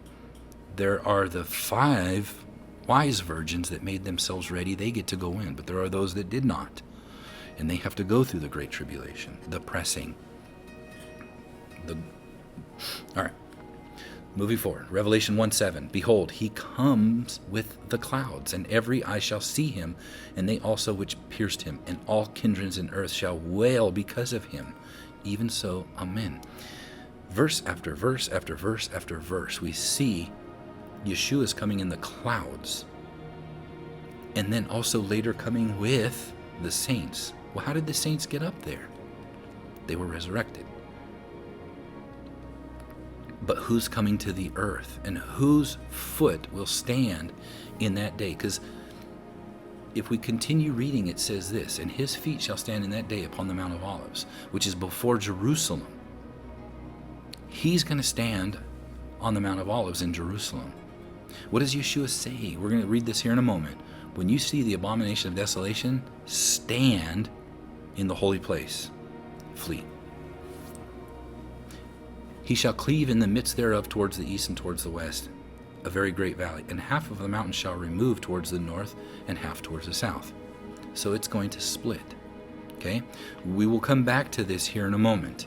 There are the 5 wise virgins that made themselves ready. They get to go in, but there are those that did not, and they have to go through the Great Tribulation, the pressing. All right. Moving forward, Revelation 1:7, behold, he comes with the clouds, and every eye shall see him, and they also which pierced him, and all kindreds in earth shall wail because of him. Even so, amen. Verse after verse after verse after verse, we see Yeshua is coming in the clouds, and then also later coming with the saints. Well, how did the saints get up there? They were resurrected. But who's coming to the earth, and whose foot will stand in that day? Because if we continue reading, it says this, and his feet shall stand in that day upon the Mount of Olives, which is before Jerusalem. He's going to stand on the Mount of Olives in Jerusalem. What does Yeshua say? We're going to read this here in a moment. When you see the abomination of desolation, stand in the holy place. Flee. He shall cleave in the midst thereof towards the east and towards the west, a very great valley, and half of the mountain shall remove towards the north and half towards the south. So it's going to split. Okay? We will come back to this here in a moment,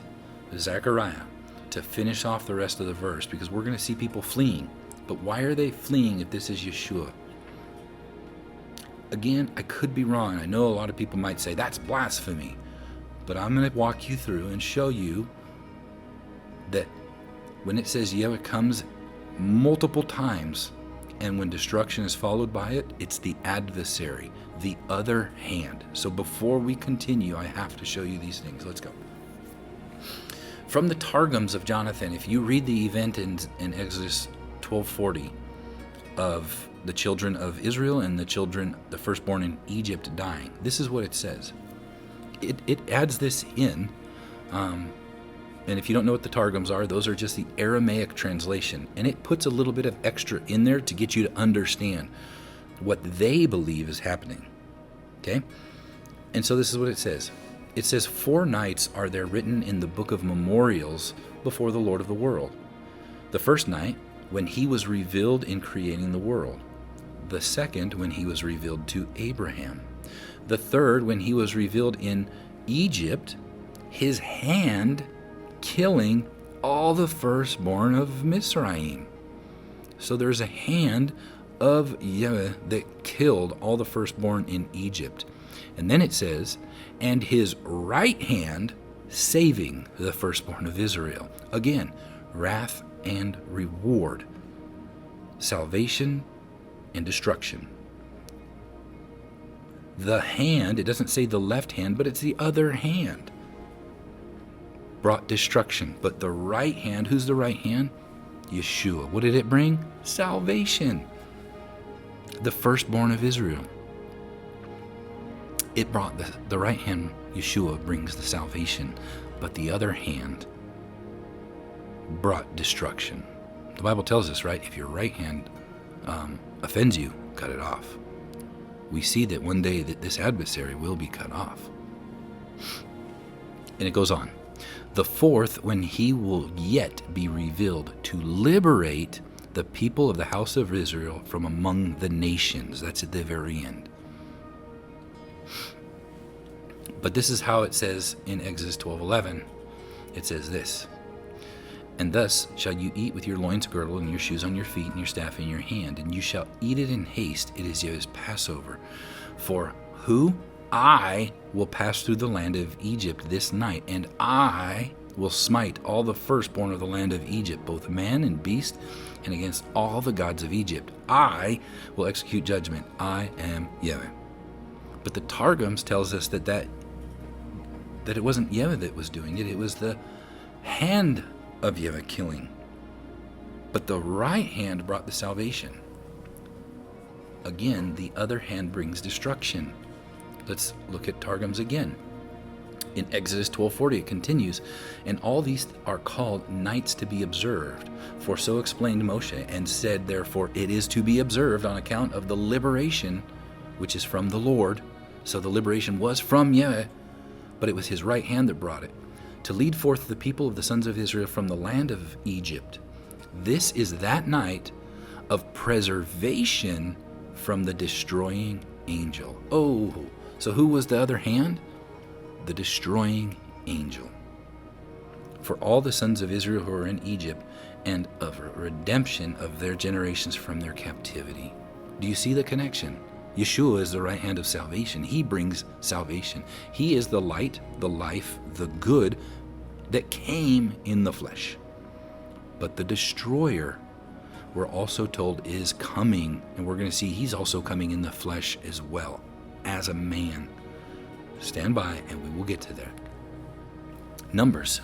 Zechariah, to finish off the rest of the verse, because we're going to see people fleeing. But why are they fleeing if this is Yeshua? Again, I could be wrong. I know a lot of people might say, that's blasphemy. But I'm going to walk you through and show you that when it says Yahweh comes multiple times, and when destruction is followed by it, it's the adversary, the other hand. So before we continue, I have to show you these things. Let's go. From the Targums of Jonathan, if you read the event in Exodus 12:40 of the children of Israel and the firstborn in Egypt dying, this is what it says. It adds this in And if you don't know what the Targums are, those are just the Aramaic translation. And it puts a little bit of extra in there to get you to understand what they believe is happening. Okay? And so this is what it says. It says, 4 nights are there written in the book of memorials before the Lord of the world. The first night, when he was revealed in creating the world. The second, when he was revealed to Abraham. The third, when he was revealed in Egypt, his hand killing all the firstborn of Mizraim. So there's a hand of Yahweh that killed all the firstborn in Egypt. And then it says, and his right hand saving the firstborn of Israel. Again, wrath and reward, salvation and destruction. The hand, it doesn't say the left hand, but it's the other hand, brought destruction. But the right hand, who's the right hand? Yeshua. What did it bring? Salvation. The firstborn of Israel. It brought the right hand, Yeshua, brings the salvation, but the other hand brought destruction. The Bible tells us, right, if your right hand offends you, cut it off. We see that one day that this adversary will be cut off. And it goes on. The fourth, when he will yet be revealed to liberate the people of the house of Israel from among the nations. That's at the very end. But this is how it says in Exodus 12:11. It says this, and thus shall you eat with your loins girdled, and your shoes on your feet, and your staff in your hand, and you shall eat it in haste. It is Yahweh's Passover. For who? I will pass through the land of Egypt this night, and I will smite all the firstborn of the land of Egypt, both man and beast, and against all the gods of Egypt. I will execute judgment. I am Yahweh. But the Targums tells us that it wasn't Yahweh that was doing it. It was the hand of Yahweh killing. But the right hand brought the salvation. Again, the other hand brings destruction. Let's look at Targums again. In Exodus 12:40 it continues, and all these are called nights to be observed. For so explained Moshe, and said, therefore it is to be observed on account of the liberation which is from the Lord. So the liberation was from Yahweh, but it was his right hand that brought it, to lead forth the people of the sons of Israel from the land of Egypt. This is that night of preservation from the destroying angel. Oh, so who was the other hand? The destroying angel. For all the sons of Israel who are in Egypt, and of redemption of their generations from their captivity. Do you see the connection? Yeshua is the right hand of salvation. He brings salvation. He is the light, the life, the good that came in the flesh. But the destroyer, we're also told, is coming, and we're going to see he's also coming in the flesh as well, as a man. Stand by, and we will get to that. Numbers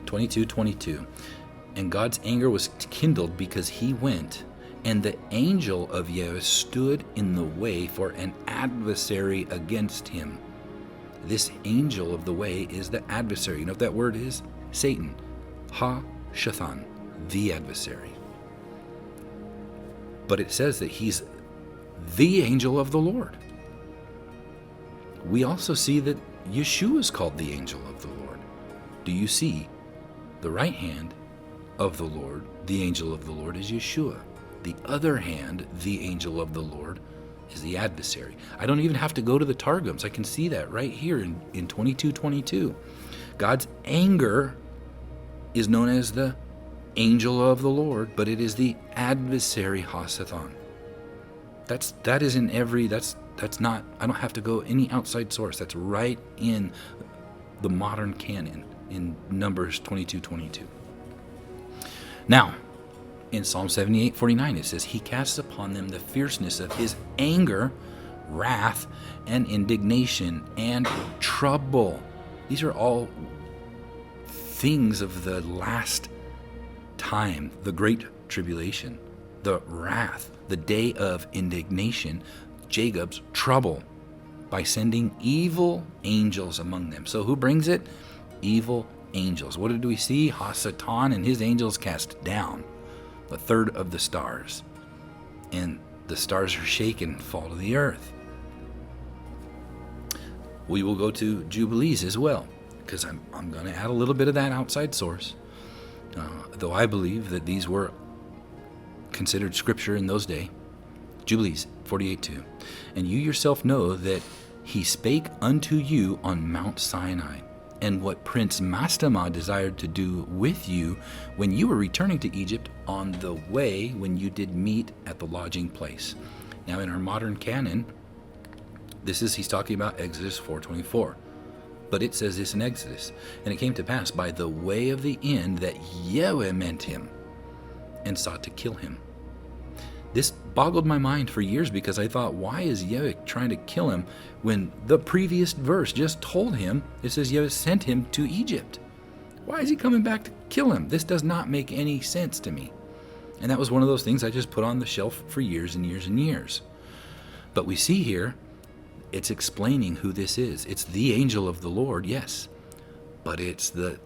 22:22. And God's anger was kindled because he went, and the angel of Yahweh stood in the way for an adversary against him. This angel of the way is the adversary. You know what that word is? Satan. Ha-Shathan, the adversary. But it says that he's the angel of the Lord. We also see that Yeshua is called the angel of the Lord. Do you see? The right hand of the Lord, the angel of the Lord, is Yeshua. The other hand, the angel of the Lord, is the adversary. I don't even have to go to the Targums. I can see that right here in 22:22. God's anger is known as the angel of the Lord, but it is the adversary, Ha-Satan. That is in every, that's not, I don't have to go any outside source. That's right in the modern canon in Numbers 22:22. Now, in Psalm 78:49 it says, he casts upon them the fierceness of his anger, wrath, and indignation, and trouble. These are all things of the last time, the great tribulation, the wrath, the day of indignation, Jacob's trouble, by sending evil angels among them. So who brings it? Evil angels. What did we see? Hasatan and his angels cast down a third of the stars. And the stars are shaken, fall to the earth. We will go to Jubilees as well, because I'm going to add a little bit of that outside source. Though I believe that these were considered scripture in those days. Jubilees 48:2. And you yourself know that he spake unto you on Mount Sinai, and what Prince Mastama desired to do with you when you were returning to Egypt on the way when you did meet at the lodging place. Now in our modern canon, he's talking about Exodus 4:24. But it says this in Exodus, and it came to pass by the way of the end that Yahweh met him and sought to kill him. This boggled my mind for years because I thought, why is Yahweh trying to kill him when the previous verse just told him, it says Yahweh sent him to Egypt. Why is he coming back to kill him? This does not make any sense to me. And that was one of those things I just put on the shelf for years and years and years. But we see here, it's explaining who this is. It's the angel of the Lord, yes. But it's the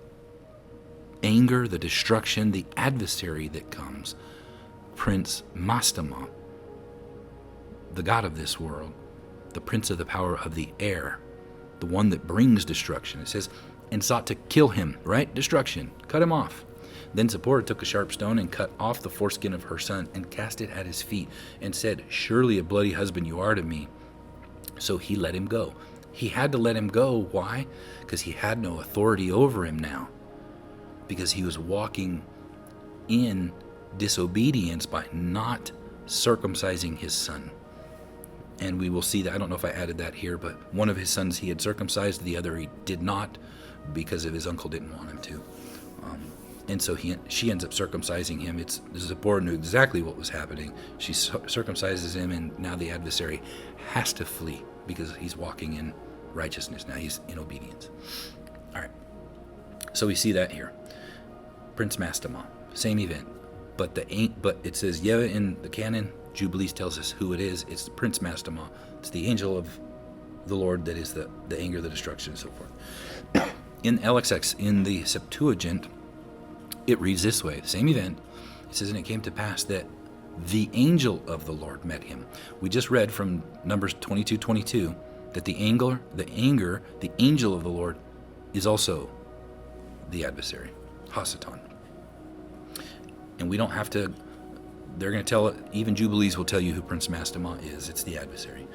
anger, the destruction, the adversary that comes. Prince Mastama, the god of this world, the prince of the power of the air, the one that brings destruction. It says, and sought to kill him, right? Destruction. Cut him off. Then Zipporah took a sharp stone and cut off the foreskin of her son and cast it at his feet and said, surely a bloody husband you are to me. So he let him go. He had to let him go. Why? Because he had no authority over him now. Because he was walking in disobedience by not circumcising his son. And we will see that. I don't know if I added that here, but one of his sons he had circumcised, the other he did not because of his uncle didn't want him to. And so she ends up circumcising him. Zipporah knew exactly what was happening. She circumcises him, and now the adversary has to flee because he's walking in righteousness. Now he's in obedience. All right. So we see that here. Prince Mastama, same event. But it says Yahweh in the canon. Jubilees tells us who it is. It's Prince Mastama. It's the angel of the Lord that is the anger, the destruction, and so forth. In LXX, in the Septuagint, it reads this way, same event. It says, and it came to pass that the angel of the Lord met him. We just read from Numbers 22:22 that the angel of the Lord is also the adversary, Hasatan. And we don't have to, they're going to tell, even Jubilees will tell you who Prince Mastama is. It's the adversary.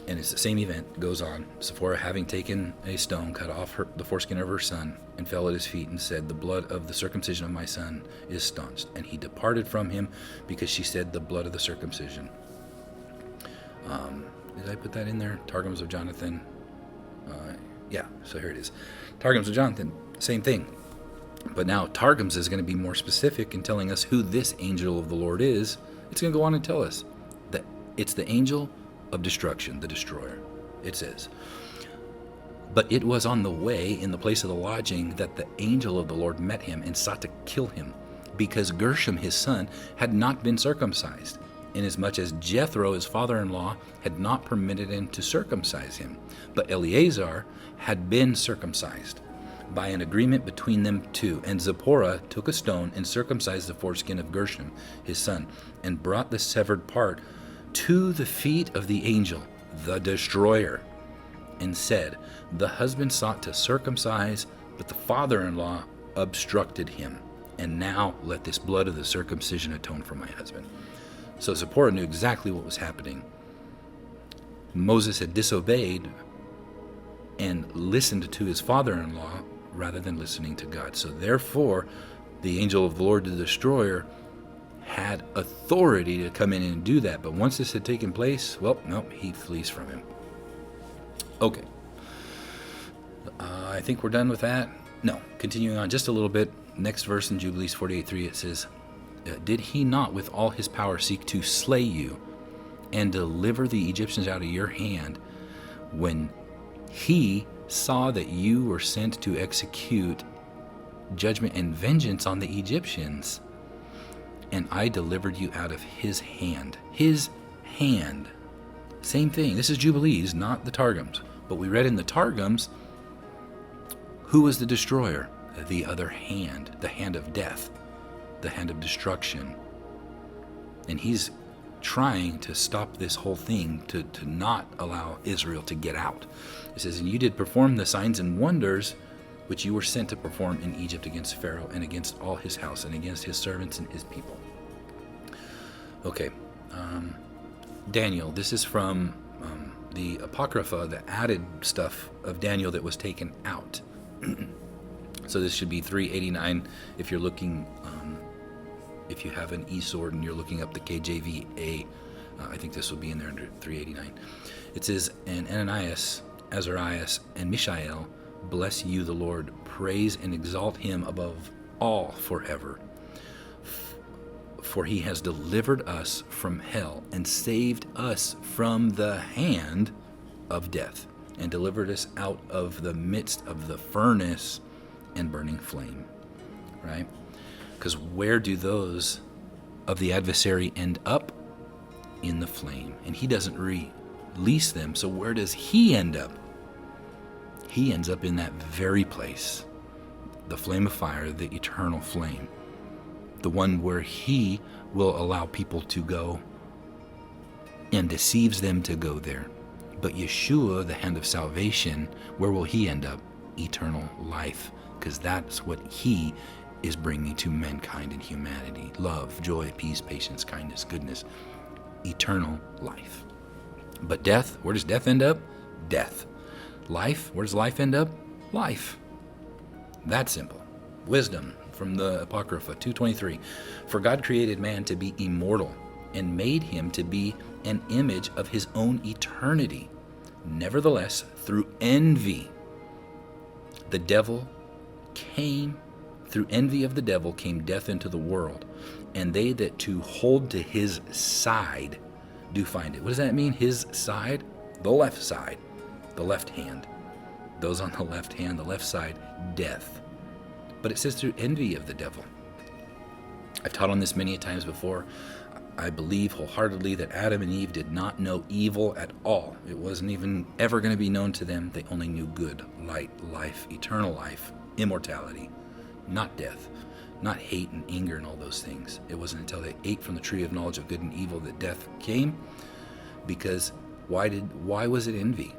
And it's the same event, goes on. Zipporah, having taken a stone, cut off the foreskin of her son, and fell at his feet, and said, the blood of the circumcision of my son is staunched. And he departed from him, because she said, the blood of the circumcision. Did I put that in there? Targums of Jonathan. Yeah, so here it is. Targums of Jonathan, same thing. But now Targums is going to be more specific in telling us who this angel of the Lord is. It's going to go on and tell us that it's the angel of destruction, the destroyer. It says, but it was on the way in the place of the lodging that the angel of the Lord met him and sought to kill him, because Gershom his son had not been circumcised, inasmuch as Jethro his father-in-law had not permitted him to circumcise him, but Eleazar had been circumcised by an agreement between them two. And Zipporah took a stone and circumcised the foreskin of Gershom his son, and brought the severed part to the feet of the angel, the destroyer, and said, the husband sought to circumcise, but the father-in-law obstructed him. And now let this blood of the circumcision atone for my husband. So Zipporah knew exactly what was happening. Moses had disobeyed and listened to his father-in-law rather than listening to God. So therefore, the angel of the Lord, the destroyer, had authority to come in and do that. But once this had taken place, well, no, he flees from him. Okay. I think we're done with that. No, continuing on just a little bit. Next verse in Jubilees 48:3, it says, did he not with all his power seek to slay you and deliver the Egyptians out of your hand when he saw that you were sent to execute judgment and vengeance on the Egyptians? And I delivered you out of his hand. His hand. Same thing. This is Jubilees, not the Targums. But we read in the Targums, Who was the destroyer? The other hand, the hand of death, the hand of destruction. And he's trying to stop this whole thing, to not allow Israel to get out. It says, and you did perform the signs and wonders which you were sent to perform in Egypt against Pharaoh and against all his house and against his servants and his people. Okay, Daniel, this is from the Apocrypha, the added stuff of Daniel that was taken out. So this should be 389 if you're looking, if you have an e-sword and you're looking up the KJVA, I think this will be in there under 389. It says, and Ananias, Azarias, and Mishael, bless you the Lord, praise and exalt him above all forever. For he has delivered us from hell and saved us from the hand of death and delivered us out of the midst of the furnace and burning flame. Right? Because where do those of the adversary end up? In the flame. And he doesn't release them. So where does he end up? He ends up in that very place. The flame of fire, the eternal flame. The one where he will allow people to go and deceives them to go there. But Yeshua, the hand of salvation, where will he end up? Eternal life. Because that's what he is bringing to mankind and humanity. Love, joy, peace, patience, kindness, goodness. Eternal life. But death, where does death end up? Death. Life, where does life end up? Life. That simple. Wisdom from the Apocrypha 2:23. For God created man to be immortal and made him to be an image of his own eternity. Nevertheless, through envy, the devil came, through envy of the devil came death into the world, and they that to hold to his side do find it. What does that mean? His side? The left side, the left hand. Those on the left hand, the left side, death. But it says through envy of the devil. I've taught on this many times before. I believe wholeheartedly that Adam and Eve did not know evil at all. It wasn't even ever going to be known to them. They only knew good, light, life, eternal life, immortality, not death, not hate and anger and all those things. It wasn't until they ate from the tree of knowledge of good and evil that death came. Because why was it envy?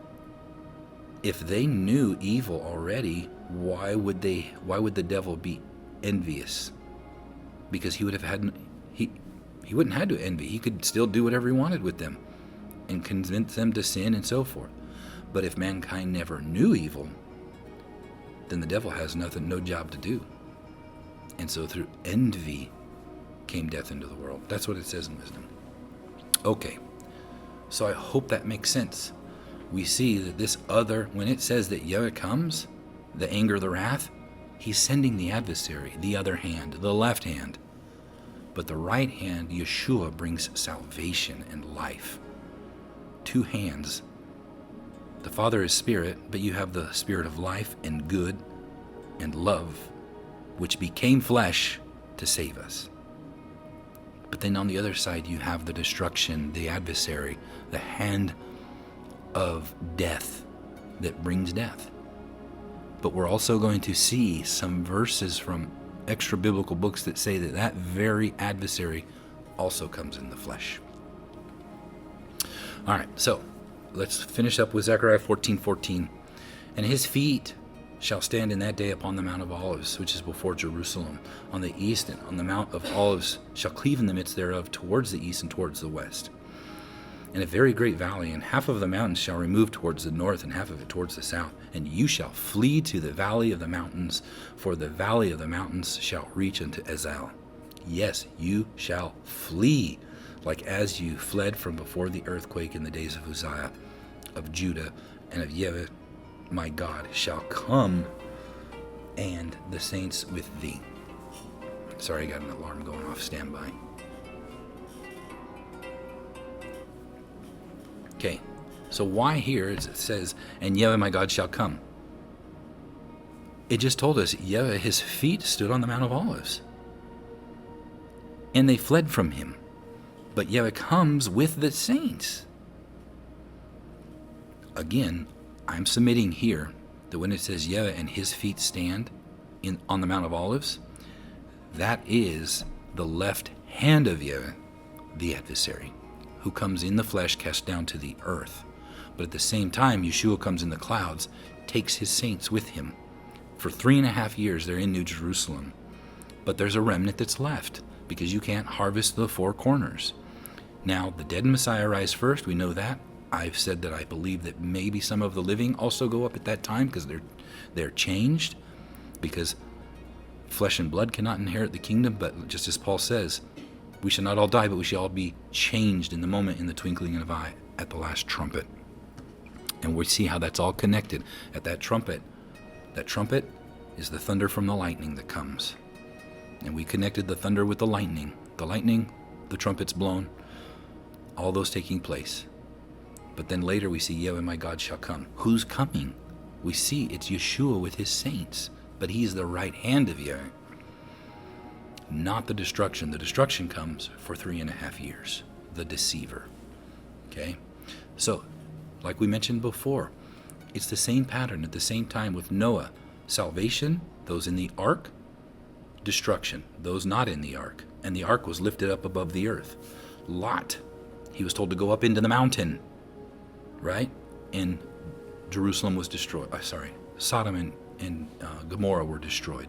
If they knew evil already, why would the devil be envious? Because he wouldn't have to envy. He could still do whatever he wanted with them and convince them to sin and so forth. But if mankind never knew evil, then the devil has no job to do. And so through envy came death into the world. That's what it says in wisdom. Okay, so I hope that makes sense. We see that this other, when it says that Yahweh comes, the anger, the wrath, he's sending the adversary, the other hand, the left hand. But the right hand, Yeshua, brings salvation and life. Two hands. The Father is spirit, but you have the spirit of life and good and love, which became flesh to save us. But then on the other side, you have the destruction, the adversary, the hand of death that brings death. But we're also going to see some verses from extra biblical books that say that that very adversary also comes in the flesh. All right, so let's finish up with Zechariah 14:14. And his feet shall stand in that day upon the Mount of Olives, which is before Jerusalem, on the east, and on the Mount of Olives shall cleave in the midst thereof towards the east and towards the west. And a very great valley, and half of the mountains shall remove towards the north, and half of it towards the south. And you shall flee to the valley of the mountains, for the valley of the mountains shall reach unto Azal. Yes, you shall flee, like as you fled from before the earthquake in the days of Hosea, of Judah, and of Yahweh, my God, shall come, and the saints with thee. Sorry, I got an alarm going off. Stand by. Okay, so why here is it says, and Yahweh my God shall come? It just told us Yahweh, his feet stood on the Mount of Olives. And they fled from him. But Yahweh comes with the saints. Again, I'm submitting here that when it says Yahweh and his feet stand on the Mount of Olives, that is the left hand of Yahweh, the adversary, who comes in the flesh, cast down to the earth. But at the same time, Yeshua comes in the clouds, takes his saints with him. For 3.5 years, they're in New Jerusalem. But there's a remnant that's left, because you can't harvest the four corners. Now, the dead Messiah rise first, we know that. I've said that I believe that maybe some of the living also go up at that time, because they're changed, because flesh and blood cannot inherit the kingdom. But just as Paul says, we shall not all die, but we shall all be changed in the moment, in the twinkling of an eye, at the last trumpet. And we see how that's all connected at that trumpet. That trumpet is the thunder from the lightning that comes. And we connected the thunder with the lightning. The lightning, the trumpet's blown, all those taking place. But then later we see, Yahweh my God shall come. Who's coming? We see it's Yeshua with his saints, but he's the right hand of Yahweh. Not the destruction. The destruction comes for 3.5 years. The deceiver. Okay? So, like we mentioned before, it's the same pattern at the same time with Noah. Salvation, those in the ark. Destruction, those not in the ark. And the ark was lifted up above the earth. Lot, he was told to go up into the mountain. Right? And Jerusalem was destroyed. Sodom and Gomorrah were destroyed.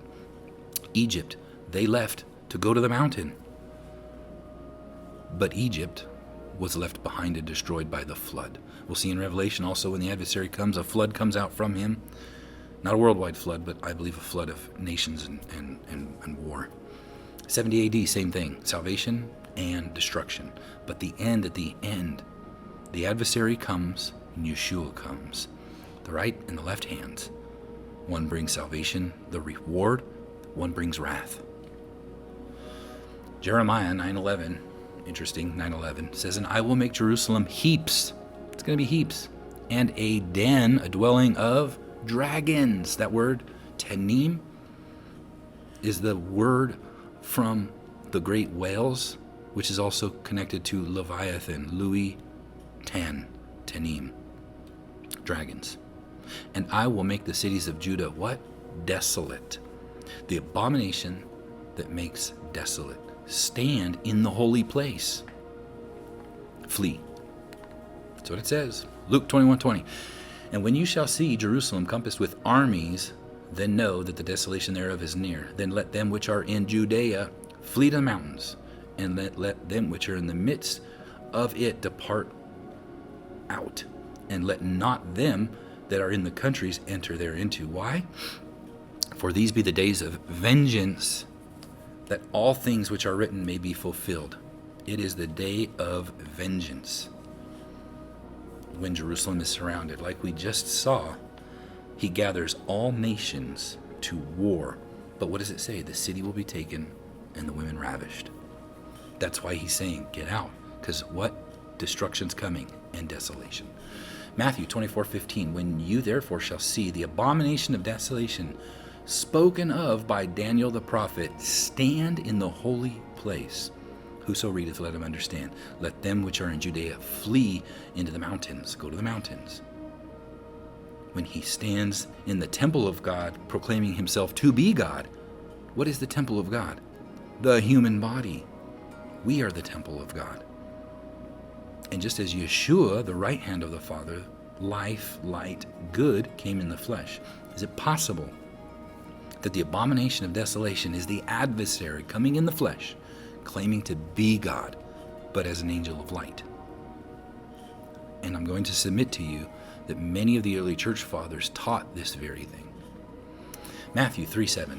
Egypt, they left to go to the mountain. But Egypt was left behind and destroyed by the flood. We'll see in Revelation also, when the adversary comes, a flood comes out from him. Not a worldwide flood, but I believe a flood of nations and war. 70 AD, same thing. Salvation and destruction. But at the end, the adversary comes and Yeshua comes. The right and the left hands. One brings salvation, the reward. One brings wrath. Jeremiah 9:11, interesting, 9:11, says, and I will make Jerusalem heaps. It's going to be heaps. And a den, a dwelling of dragons. That word, tenim, is the word from the great whales, which is also connected to Leviathan, Louis Tenim, dragons. And I will make the cities of Judah, what? Desolate. The abomination that makes desolate. Stand in the holy place. Flee. That's what it says. Luke 21:20. And when you shall see Jerusalem compassed with armies, then know that the desolation thereof is near. Then let them which are in Judea flee to the mountains, and let them which are in the midst of it depart out, and let not them that are in the countries enter thereinto. Why? For these be the days of vengeance, that all things which are written may be fulfilled. It is the day of vengeance, when Jerusalem is surrounded. Like we just saw, he gathers all nations to war. But what does it say? The city will be taken and the women ravished. That's why he's saying, get out. Because what? Destruction's coming and desolation. Matthew 24:15, when you therefore shall see the abomination of desolation spoken of by Daniel the prophet, stand in the holy place. Whoso readeth, let him understand. Let them which are in Judea flee into the mountains. Go to the mountains. When he stands in the temple of God, proclaiming himself to be God. What is the temple of God? The human body. We are the temple of God. And just as Yeshua, the right hand of the Father, life, light, good, came in the flesh, is it possible that the abomination of desolation is the adversary coming in the flesh, claiming to be God, but as an angel of light? And I'm going to submit to you that many of the early church fathers taught this very thing. Matthew 3:7,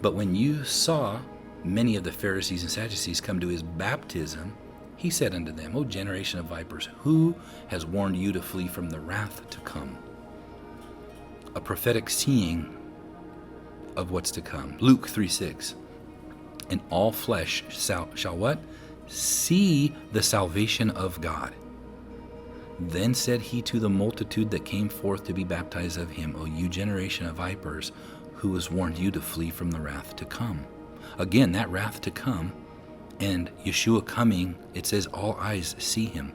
but when you saw many of the Pharisees and Sadducees come to his baptism, he said unto them, O generation of vipers, who has warned you to flee from the wrath to come? A prophetic seeing of what's to come. Luke 3:6, and all flesh shall what? See the salvation of God. Then said he to the multitude that came forth to be baptized of him, O you generation of vipers, who has warned you to flee from the wrath to come? Again, that wrath to come, and Yeshua coming, it says all eyes see him.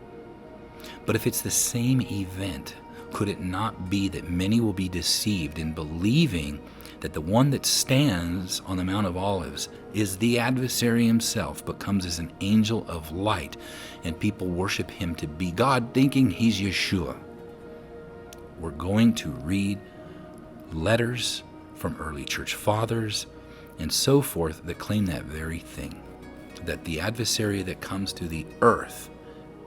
But if it's the same event, Could it not be that many will be deceived in believing that the one that stands on the Mount of Olives is the adversary himself, but comes as an angel of light, and people worship him to be God, thinking he's Yeshua? We're going to read letters from early church fathers and so forth that claim that very thing, that the adversary that comes to the earth,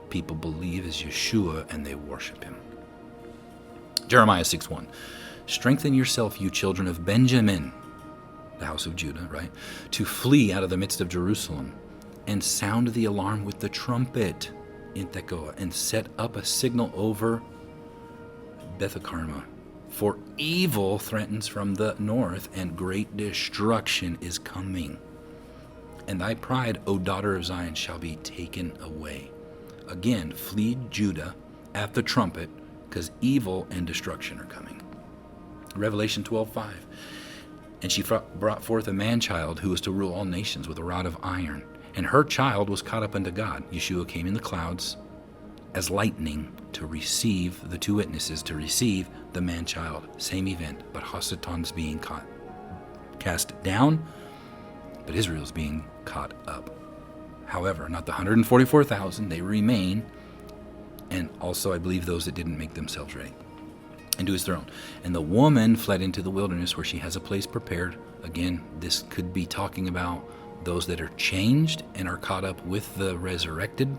people believe is Yeshua and they worship him. Jeremiah 6:1. Strengthen yourself, you children of Benjamin, the house of Judah, right, to flee out of the midst of Jerusalem, and sound the alarm with the trumpet in Tekoa, and set up a signal over Bethakarma. For evil threatens from the north, and great destruction is coming. And thy pride, O daughter of Zion, shall be taken away. Again, flee Judah at the trumpet, because evil and destruction are coming. Revelation 12:5. And she brought forth a man-child who was to rule all nations with a rod of iron. And her child was caught up unto God. Yeshua came in the clouds as lightning to receive the two witnesses, to receive the man-child. Same event, but Hasatan's being cast down, but Israel's being caught up. However, not the 144,000, they remain, and also I believe those that didn't make themselves ready into his throne. And the woman fled into the wilderness where she has a place prepared. Again, this could be talking about those that are changed and are caught up with the resurrected,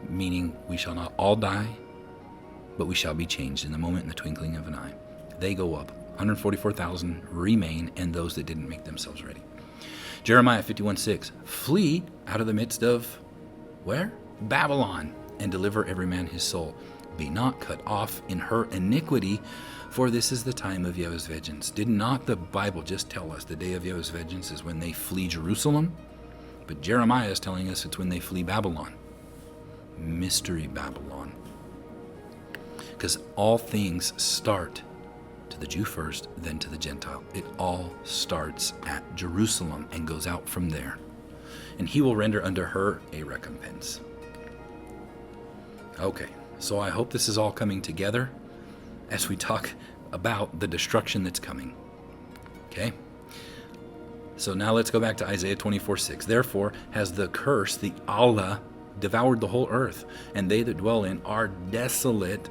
meaning we shall not all die, but we shall be changed in the moment, in the twinkling of an eye. They go up. 144,000 remain, and those that didn't make themselves ready. Jeremiah 51:6. Flee out of the midst of, where? Babylon, and deliver every man his soul. Be not cut off in her iniquity, for this is the time of Yahweh's vengeance. Did not the Bible just tell us the day of Yahweh's vengeance is when they flee Jerusalem? But Jeremiah is telling us it's when they flee Babylon. Mystery Babylon. Because all things start to the Jew first, then to the Gentile. It all starts at Jerusalem and goes out from there. And he will render unto her a recompense. Okay, so I hope this is all coming together as we talk about the destruction that's coming. Okay? So now let's go back to Isaiah 24:6. Therefore has the curse, the Allah, devoured the whole earth, and they that dwell in are desolate.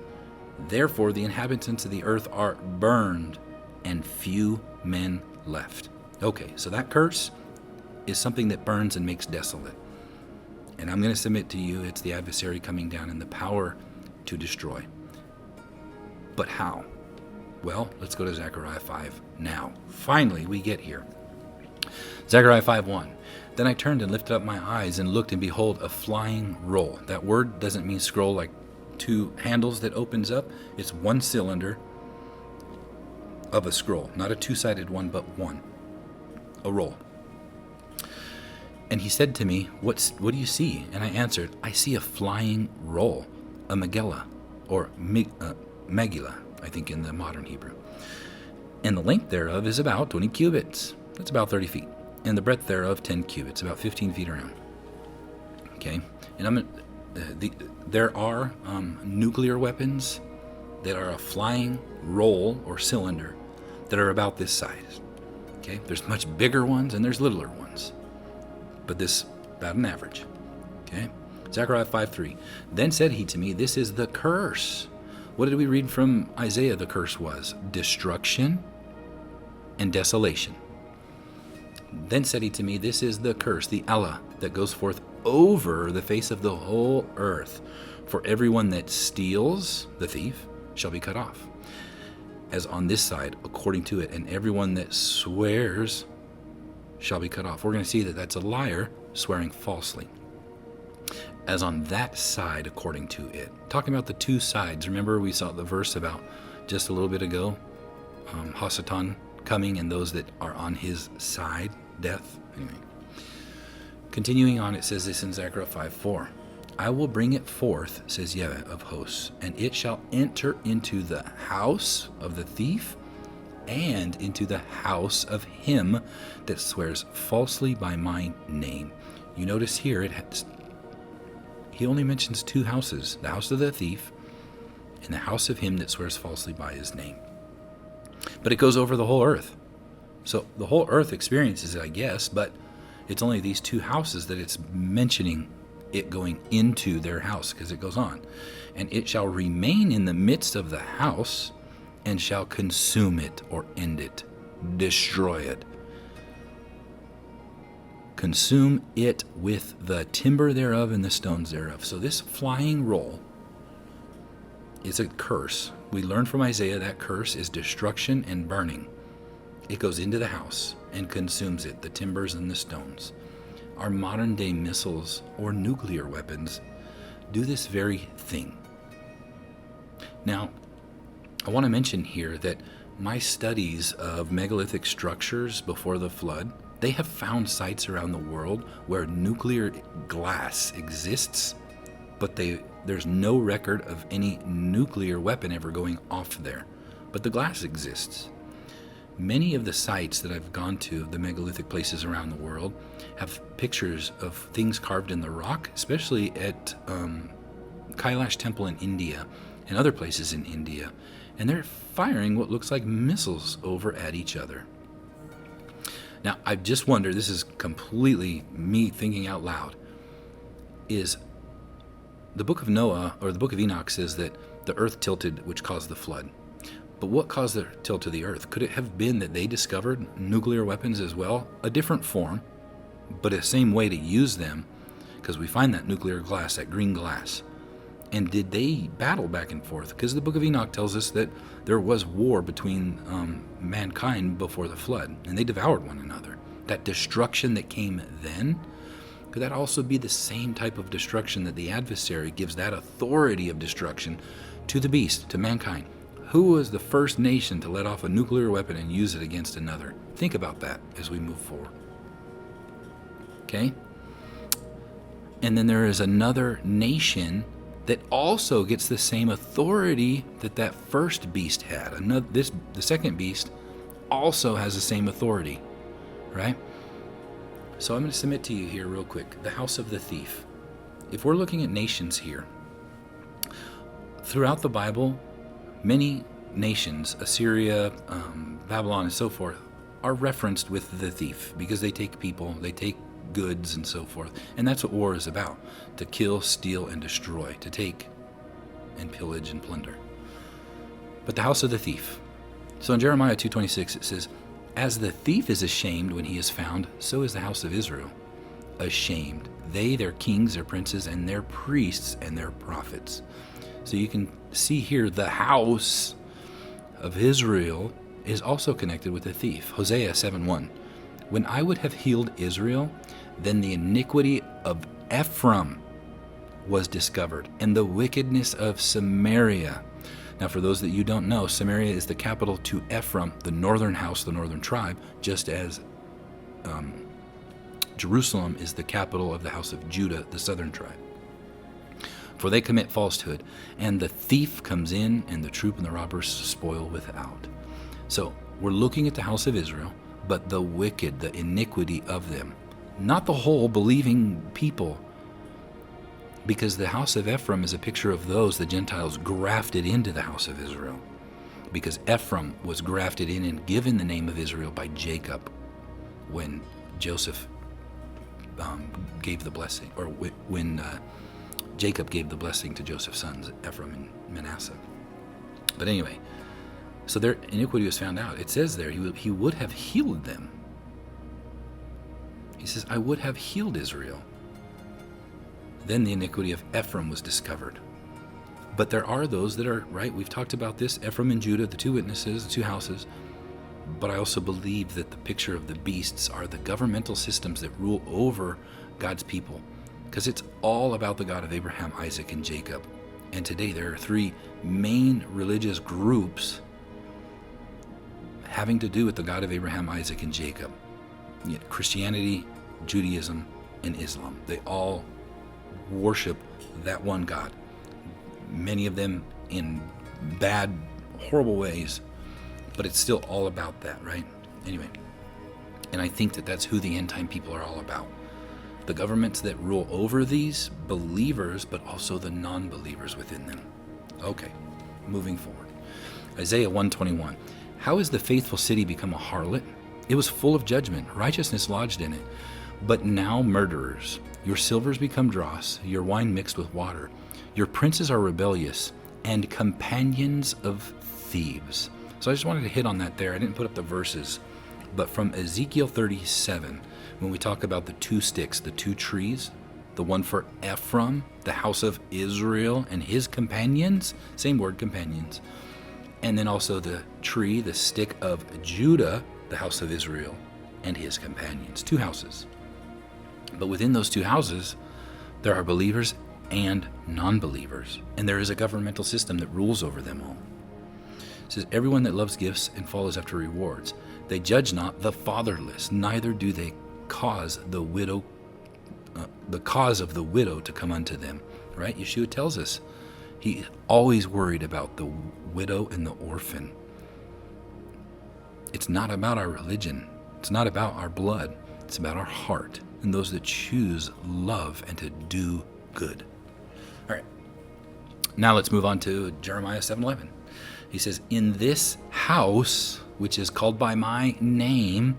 Therefore the inhabitants of the earth are burned, and few men left. Okay, so that curse is something that burns and makes desolate. And I'm going to submit to you, it's the adversary coming down in the power to destroy. But how? Well, let's go to Zechariah 5 now. Finally, we get here. Zechariah 5:1. Then I turned and lifted up my eyes and looked, and behold, a flying roll. That word doesn't mean scroll like two handles that opens up. It's one cylinder of a scroll, not a two-sided one, but one. A roll. And he said to me, what do you see? And I answered, I see a flying roll, a Megillah, or Megillah, I think in the modern Hebrew. And the length thereof is about 20 cubits. That's about 30 feet. And the breadth thereof 10 cubits, about 15 feet around. Okay? And there are nuclear weapons that are a flying roll or cylinder that are about this size. Okay? There's much bigger ones and there's littler ones. But this, about an average. Okay? Zechariah 5:3. Then said he to me, this is the curse. What did we read from Isaiah the curse was? Destruction and desolation. Then said he to me, this is the curse, the Allah, that goes forth over the face of the whole earth. For everyone that steals, the thief, shall be cut off, as on this side, according to it, and everyone that swears shall be cut off. We're going to see that that's a liar swearing falsely, as on that side, according to it. Talking about the two sides. Remember we saw the verse about just a little bit ago, Hasatan coming and those that are on his side, death. Anyway, continuing on, it says this in Zechariah 5:4. I will bring it forth, says Yahweh of hosts, and it shall enter into the house of the thief and into the house of him that swears falsely by my name. You notice here he only mentions two houses, the house of the thief in the house of him that swears falsely by his name. But it goes over the whole earth. So the whole earth experiences it, I guess, but it's only these two houses that it's mentioning it going into their house, because it goes on. And it shall remain in the midst of the house, and shall consume it, or end it, destroy it. Consume it with the timber thereof and the stones thereof. So this flying roll is a curse. We learn from Isaiah that curse is destruction and burning. It goes into the house and consumes it, the timbers and the stones. Our modern day missiles or nuclear weapons do this very thing. Now, I want to mention here that my studies of megalithic structures before the flood, they have found sites around the world where nuclear glass exists, but there's no record of any nuclear weapon ever going off there. But the glass exists. Many of the sites that I've gone to, the megalithic places around the world, have pictures of things carved in the rock, especially at Kailash Temple in India and other places in India. And they're firing what looks like missiles over at each other. Now, I just wonder, this is completely me thinking out loud, is the book of Noah, or the book of Enoch, says that the earth tilted, which caused the flood. But what caused the tilt of the earth? Could it have been that they discovered nuclear weapons as well? A different form, but a same way to use them, because we find that nuclear glass, that green glass. And did they battle back and forth? Because the book of Enoch tells us that there was war between mankind before the flood, and they devoured one another. That destruction that came then, could that also be the same type of destruction that the adversary gives that authority of destruction to the beast, to mankind? Who was the first nation to let off a nuclear weapon and use it against another? Think about that as we move forward. Okay? And then there is another nation that also gets the same authority that that first beast had. The second beast also has the same authority, right? So I'm going to submit to you here real quick, the house of the thief. If we're looking at nations here, throughout the Bible, many nations, Assyria, Babylon, and so forth, are referenced with the thief because they take people, they take goods, and so forth. And that's what war is about, to kill, steal, and destroy, to take and pillage and plunder. But the house of the thief. So in Jeremiah 2:26 it says, "As the thief is ashamed when he is found, so is the house of Israel ashamed. They, their kings, their princes, and their priests, and their prophets." So you can see here the house of Israel is also connected with the thief. Hosea 7:1. "When I would have healed Israel, then the iniquity of Ephraim was discovered, and the wickedness of Samaria." Now, for those that you don't know, Samaria is the capital to Ephraim, the northern house, the northern tribe, just as Jerusalem is the capital of the house of Judah, the southern tribe. "For they commit falsehood, and the thief comes in, and the troop and the robbers spoil without." So we're looking at the house of Israel, but the wicked, the iniquity of them, not the whole believing people, because the house of Ephraim is a picture of those the Gentiles grafted into the house of Israel, because Ephraim was grafted in and given the name of Israel by Jacob when Joseph gave the blessing, or when Jacob gave the blessing to Joseph's sons, Ephraim and Manasseh. But anyway, so their iniquity was found out. It says there, he would have healed them. He says, "I would have healed Israel." Then the iniquity of Ephraim was discovered. But there are those that are, right, we've talked about this, Ephraim and Judah, the two witnesses, the two houses. But I also believe that the picture of the beasts are the governmental systems that rule over God's people. Because it's all about the God of Abraham, Isaac, and Jacob. And today there are three main religious groups having to do with the God of Abraham, Isaac, and Jacob. Yet Christianity, Judaism, and Islam. They all worship that one God. Many of them in bad, horrible ways, but it's still all about that, right? Anyway, and I think that that's who the end time people are all about. The governments that rule over these believers, but also the non-believers within them. Okay, moving forward. Isaiah 1:21. How is the faithful city become a harlot? It was full of judgment, righteousness lodged in it. But now murderers, your silvers become dross, your wine mixed with water. Your princes are rebellious and companions of thieves. So I just wanted to hit on that there. I didn't put up the verses, but from Ezekiel 37, when we talk about the two sticks, the two trees, the one for Ephraim, the house of Israel, and his companions, same word, companions, and then also the tree, the stick of Judah, the house of Israel, and his companions. Two houses. But within those two houses, there are believers and non-believers, and there is a governmental system that rules over them all. It says, everyone that loves gifts and follows after rewards, they judge not the fatherless, neither do they cause the widow, the cause of the widow to come unto them. Right? Yeshua tells us he always worried about the widow and the orphan. It's not about our religion. It's not about our blood. It's about our heart and those that choose love and to do good. All right. Now let's move on to Jeremiah 7:11. He says, in this house, which is called by my name,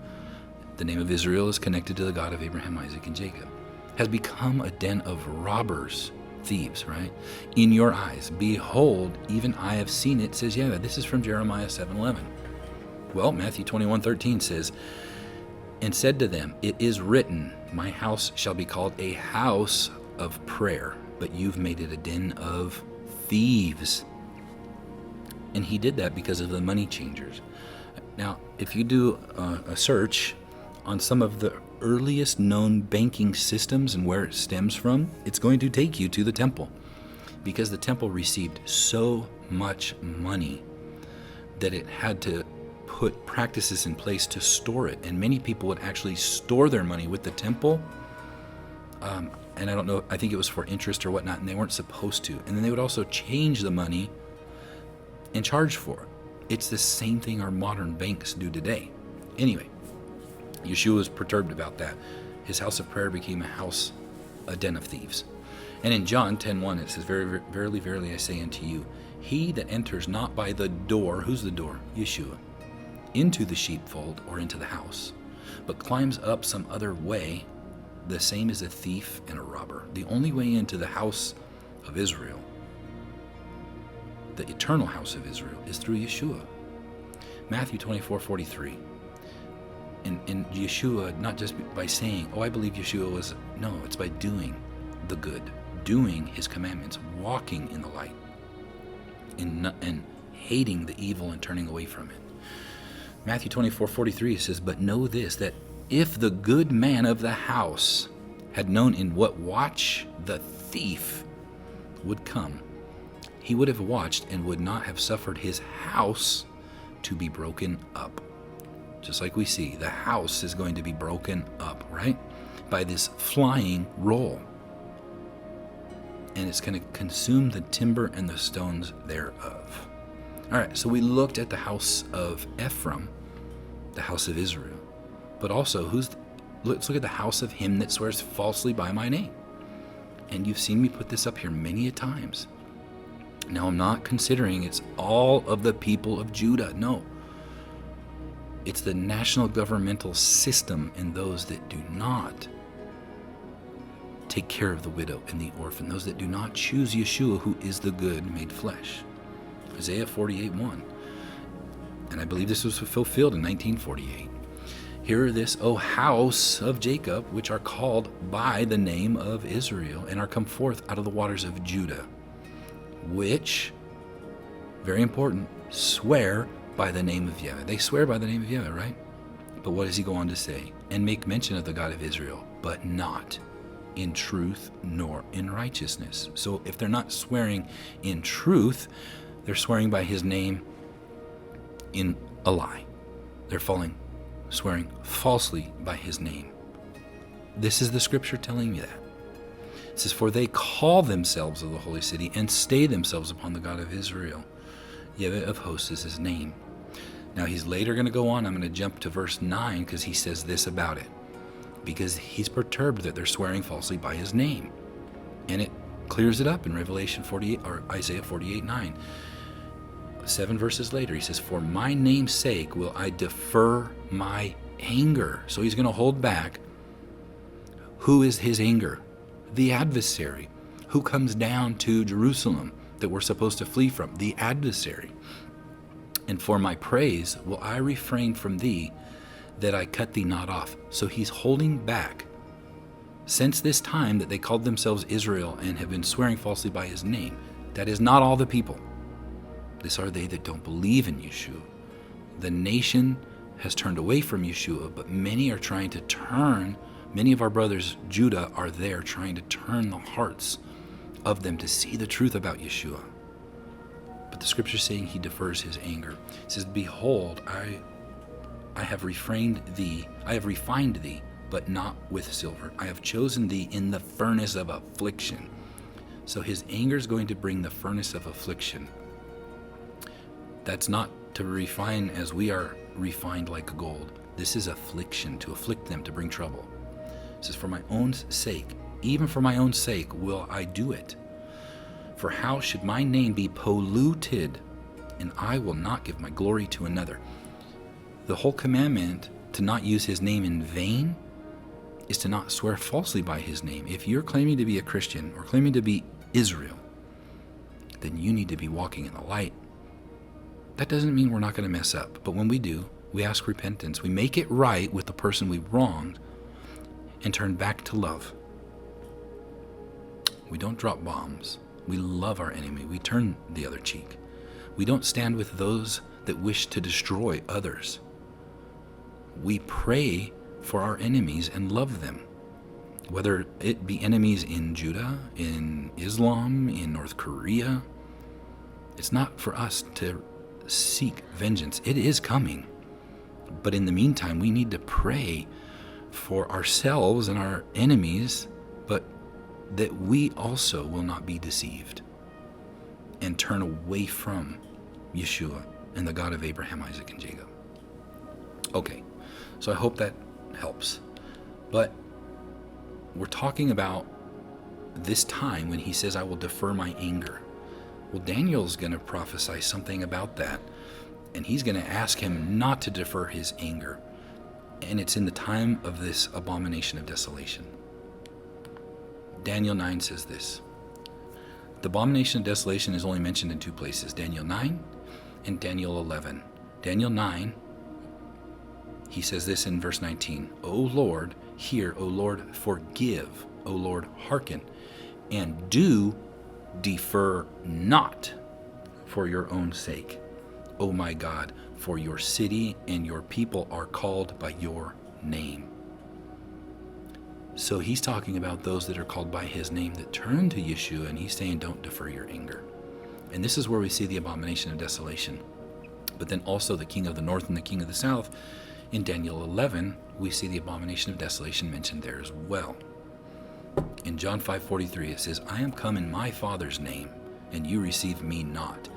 the name of Israel is connected to the God of Abraham, Isaac, and Jacob, has become a den of robbers, thieves, right? In your eyes, behold, even I have seen it, says Yahweh. This is from Jeremiah 7:11. Well, Matthew 21:13 says, and said to them, it is written, my house shall be called a house of prayer, but you've made it a den of thieves. And he did that because of the money changers. Now, if you do a search on some of the earliest known banking systems and where it stems from, it's going to take you to the temple, because the temple received so much money that it had to put practices in place to store it. And many people would actually store their money with the temple. And I don't know, I think it was for interest or whatnot, and they weren't supposed to. And then they would also change the money and charge for it. It's the same thing our modern banks do today. Anyway, Yeshua was perturbed about that. His house of prayer became a den of thieves. And in John 10:1 it says, verily, verily, I say unto you, he that enters not by the door, who's the door? Yeshua, into the sheepfold or into the house, but climbs up some other way, the same is a thief and a robber. The only way into the house of Israel, the eternal house of Israel, is through Yeshua. Matthew 24:43. And Yeshua, not just by saying, oh, I believe Yeshua was, no, it's by doing the good, doing his commandments, walking in the light, and hating the evil and turning away from it. Matthew 24:43 says, but know this, that if the good man of the house had known in what watch the thief would come, he would have watched and would not have suffered his house to be broken up. Just like we see, the house is going to be broken up, right? By this flying roll. And it's going to consume the timber and the stones thereof. All right, so we looked at the house of Ephraim, the house of Israel. But also, let's look at the house of him that swears falsely by my name. And you've seen me put this up here many a times. Now, I'm not considering it's all of the people of Judah. No. It's the national governmental system and those that do not take care of the widow and the orphan, those that do not choose Yeshua, who is the good made flesh. Isaiah 48:1. And I believe this was fulfilled in 1948. Hear this, O house of Jacob, which are called by the name of Israel, and are come forth out of the waters of Judah, which, very important, swear by the name of Yahweh. They swear by the name of Yahweh, right? But what does he go on to say? And make mention of the God of Israel, but not in truth nor in righteousness. So if they're not swearing in truth, they're swearing by his name in a lie. They're swearing falsely by his name. This is the scripture telling me that. It says, for they call themselves of the holy city and stay themselves upon the God of Israel. Yahweh of hosts is his name. Now he's later going to go on. I'm going to jump to verse 9 because he says this about it. Because he's perturbed that they're swearing falsely by his name. And it clears it up in Revelation 48 or Isaiah 48:9. 7 verses later, he says, for my name's sake will I defer my anger. So he's going to hold back. Who is his anger? The adversary. Who comes down to Jerusalem that we're supposed to flee from? The adversary. And for my praise will I refrain from thee, that I cut thee not off. So he's holding back. Since this time that they called themselves Israel and have been swearing falsely by his name, that is not all the people. This are they that don't believe in Yeshua. The nation has turned away from Yeshua, but many are trying to turn. Many of our brothers, Judah, are there trying to turn the hearts of them to see the truth about Yeshua. But the scripture is saying he defers his anger. It says, behold, I have refined thee, but not with silver. I have chosen thee in the furnace of affliction. So his anger is going to bring the furnace of affliction. That's not to refine as we are refined like gold. This is affliction, to afflict them, to bring trouble. It says, for my own sake, even for my own sake, will I do it. For how should my name be polluted? And I will not give my glory to another. The whole commandment to not use his name in vain is to not swear falsely by his name. If you're claiming to be a Christian or claiming to be Israel, then you need to be walking in the light. That doesn't mean we're not going to mess up, but when we do, we ask repentance. We make it right with the person we wronged and turn back to love. We don't drop bombs. We love our enemy. We turn the other cheek. We don't stand with those that wish to destroy others. We pray for our enemies and love them, whether it be enemies in Judah, in Islam, in North Korea. It's not for us to seek vengeance. It is coming. But in the meantime, we need to pray for ourselves and our enemies, but that we also will not be deceived and turn away from Yeshua and the God of Abraham, Isaac, and Jacob. Okay, so I hope that helps. But we're talking about this time when he says, I will defer my anger. Well, Daniel's going to prophesy something about that, and he's going to ask him not to defer his anger. And it's in the time of this abomination of desolation. Daniel 9 says this. The abomination of desolation is only mentioned in two places, Daniel 9 and Daniel 11. Daniel 9, he says this in verse 19, O Lord, hear, O Lord, forgive, O Lord, hearken, and do defer not for your own sake, O my God, for your city and your people are called by your name. So he's talking about those that are called by his name that turn to Yeshua, and he's saying don't defer your anger. And this is where we see the abomination of desolation. But then also the king of the north and the king of the south. In Daniel 11, we see the abomination of desolation mentioned there as well. In John 5:43, it says, I am come in my Father's name, and you receive me not.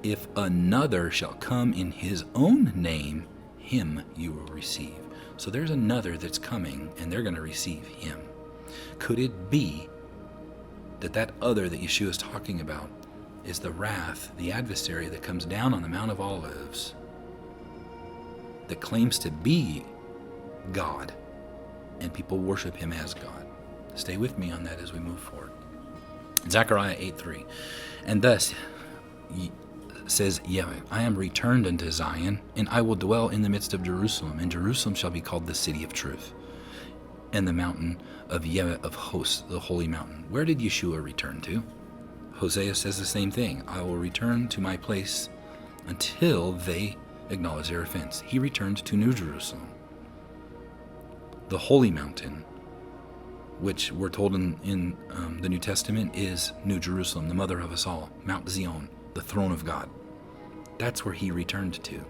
If another shall come in his own name, him you will receive. So there's another that's coming, and they're going to receive him. Could it be that other that Yeshua is talking about is the wrath, the adversary that comes down on the Mount of Olives, that claims to be God, and people worship him as God? Stay with me on that as we move forward. Zechariah 8:3, and thus says Yahweh, I am returned unto Zion, and I will dwell in the midst of Jerusalem, and Jerusalem shall be called the city of truth, and the mountain of Yahweh of hosts, the holy mountain. Where did Yeshua return to? Hosea says the same thing. I will return to my place until they acknowledge their offense. He returned to New Jerusalem, the holy mountain, which we're told in the New Testament is New Jerusalem, the mother of us all, Mount Zion, the throne of God. That's where he returned to.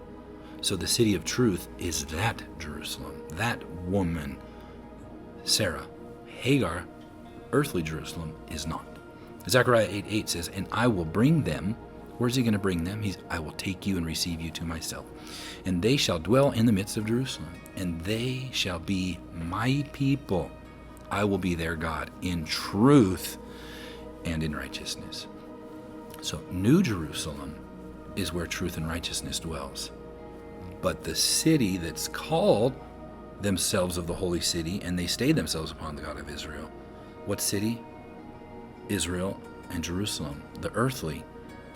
So the city of truth is that Jerusalem, that woman, Sarah. Hagar, earthly Jerusalem, is not. Zechariah 8:8 says, and I will bring them. Where's he going to bring them? I will take you and receive you to myself. And they shall dwell in the midst of Jerusalem, and they shall be my people. I will be their God in truth and in righteousness. So New Jerusalem is where truth and righteousness dwells. But the city that's called themselves of the holy city, and they stay themselves upon the God of Israel. What city? Israel and Jerusalem, the earthly,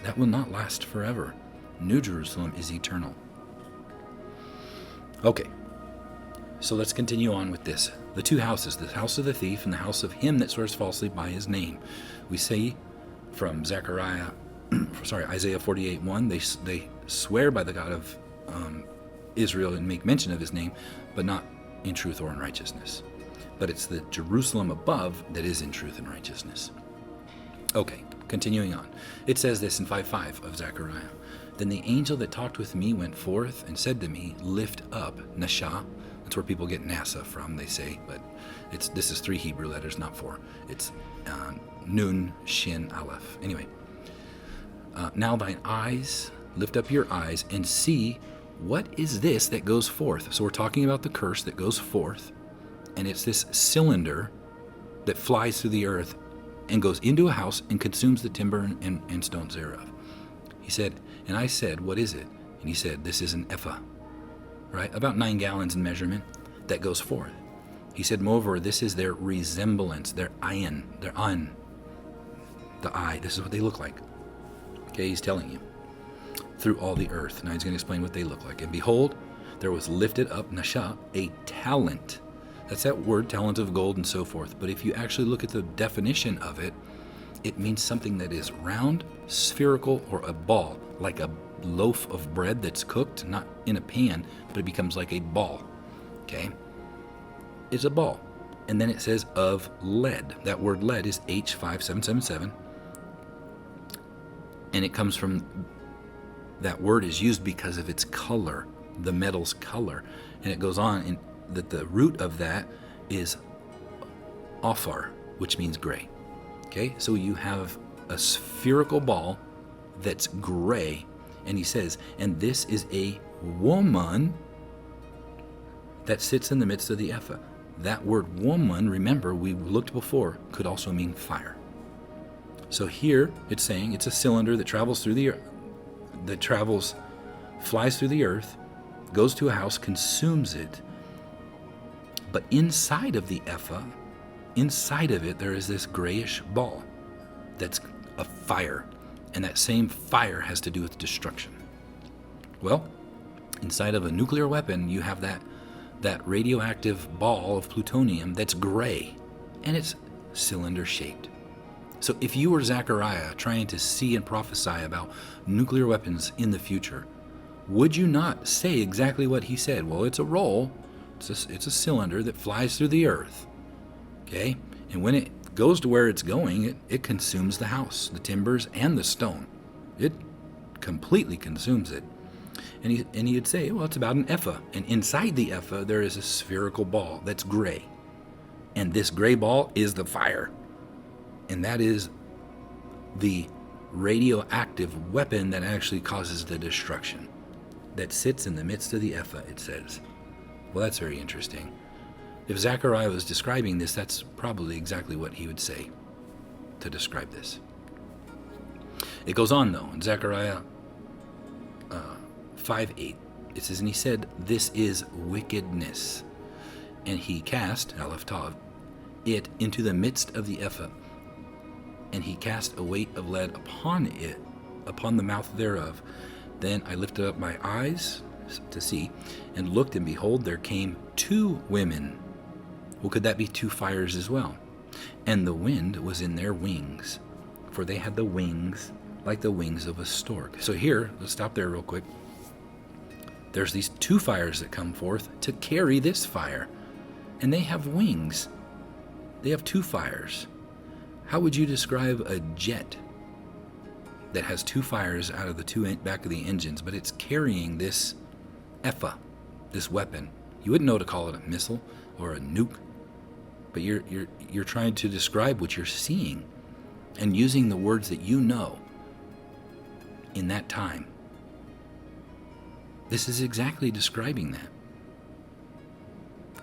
that will not last forever. New Jerusalem is eternal. Okay, so let's continue on with this. The two houses, the house of the thief and the house of him that swears falsely by his name. We see from Isaiah 48:1, they swear by the God of Israel and make mention of his name, but not in truth or in righteousness. But it's the Jerusalem above that is in truth and righteousness. Okay, continuing on. It says this in 5:5 of Zechariah. Then the angel that talked with me went forth and said to me, lift up, Nashah. That's where people get NASA from, they say, but this is 3 Hebrew letters, not 4. It's Nun, Shin, Aleph. Anyway, now thine eyes, lift up your eyes and see what is this that goes forth. So we're talking about the curse that goes forth, and it's this cylinder that flies through the earth and goes into a house and consumes the timber and stones thereof. He said, and I said, what is it? And he said, this is an ephah, right? About 9 gallons in measurement that goes forth. He said, moreover, this is their resemblance, their ayin, the eye. This is what they look like. Okay, he's telling you. Through all the earth. Now he's going to explain what they look like. And behold, there was lifted up, Nashah, a talent. That's that word, talent of gold and so forth. But if you actually look at the definition of it, it means something that is round, spherical, or a ball, like a loaf of bread that's cooked, not in a pan, but it becomes like a ball. Okay? It's a ball. And then it says of lead. That word lead is H5777. And it comes from, that word is used because of its color, the metal's color. And it goes on, and that the root of that is ophar, which means gray. Okay, so you have a spherical ball that's gray, and he says, and this is a woman that sits in the midst of the ephah. That word woman, remember, we looked before, could also mean fire. So here it's saying it's a cylinder that travels through the earth, flies through the earth, goes to a house, consumes it. But inside of the ephah, inside of it, there is this grayish ball that's a fire. And that same fire has to do with destruction. Well, inside of a nuclear weapon, you have that radioactive ball of plutonium that's gray, and it's cylinder-shaped. So if you were Zechariah trying to see and prophesy about nuclear weapons in the future, would you not say exactly what he said? Well, it's a roll. It's a cylinder that flies through the earth. Okay? And when it goes to where it's going, it consumes the house, the timbers, and the stone. It completely consumes it. And he'd say, well, it's about an ephah. And inside the ephah, there is a spherical ball that's gray. And this gray ball is the fire. And that is the radioactive weapon that actually causes the destruction. That sits in the midst of the ephah, it says. Well, that's very interesting. If Zechariah was describing this, that's probably exactly what he would say to describe this. It goes on, though, in Zechariah 5:8. It says, and he said, this is wickedness. And he cast, Aleph Tav, it into the midst of the ephah. And he cast a weight of lead upon it, upon the mouth thereof. Then I lifted up my eyes to see, and looked, and behold, there came 2 women. Well, could that be 2 fires as well? And the wind was in their wings, for they had the wings like the wings of a stork. So here, let's stop there real quick. There's these 2 fires that come forth to carry this fire, and they have wings. They have 2 fires. How would you describe a jet that has 2 fires out of the 2 back of the engines, but it's carrying this ephah, this weapon? You wouldn't know to call it a missile or a nuke, but you're trying to describe what you're seeing and using the words that you know in that time. This is exactly describing that.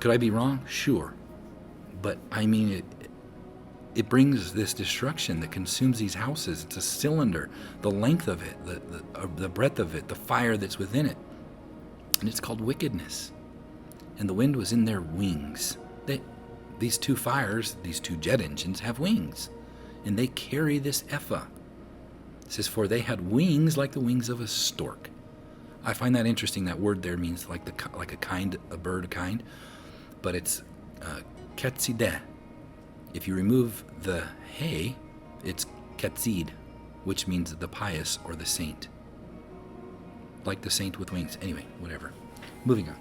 Could I be wrong? Sure. But I mean, it brings this destruction that consumes these houses. It's a cylinder, the length of it, the breadth of it, the fire that's within it. And it's called wickedness. And the wind was in their wings. These two fires, these two jet engines, have wings. And they carry this ephah. It says, for they had wings like the wings of a stork. I find that interesting. That word there means like a bird, a kind. But it's ketzideh. If you remove the hey, it's ketzid, which means the pious or the saint. Like the saint with wings. Anyway, whatever. Moving on.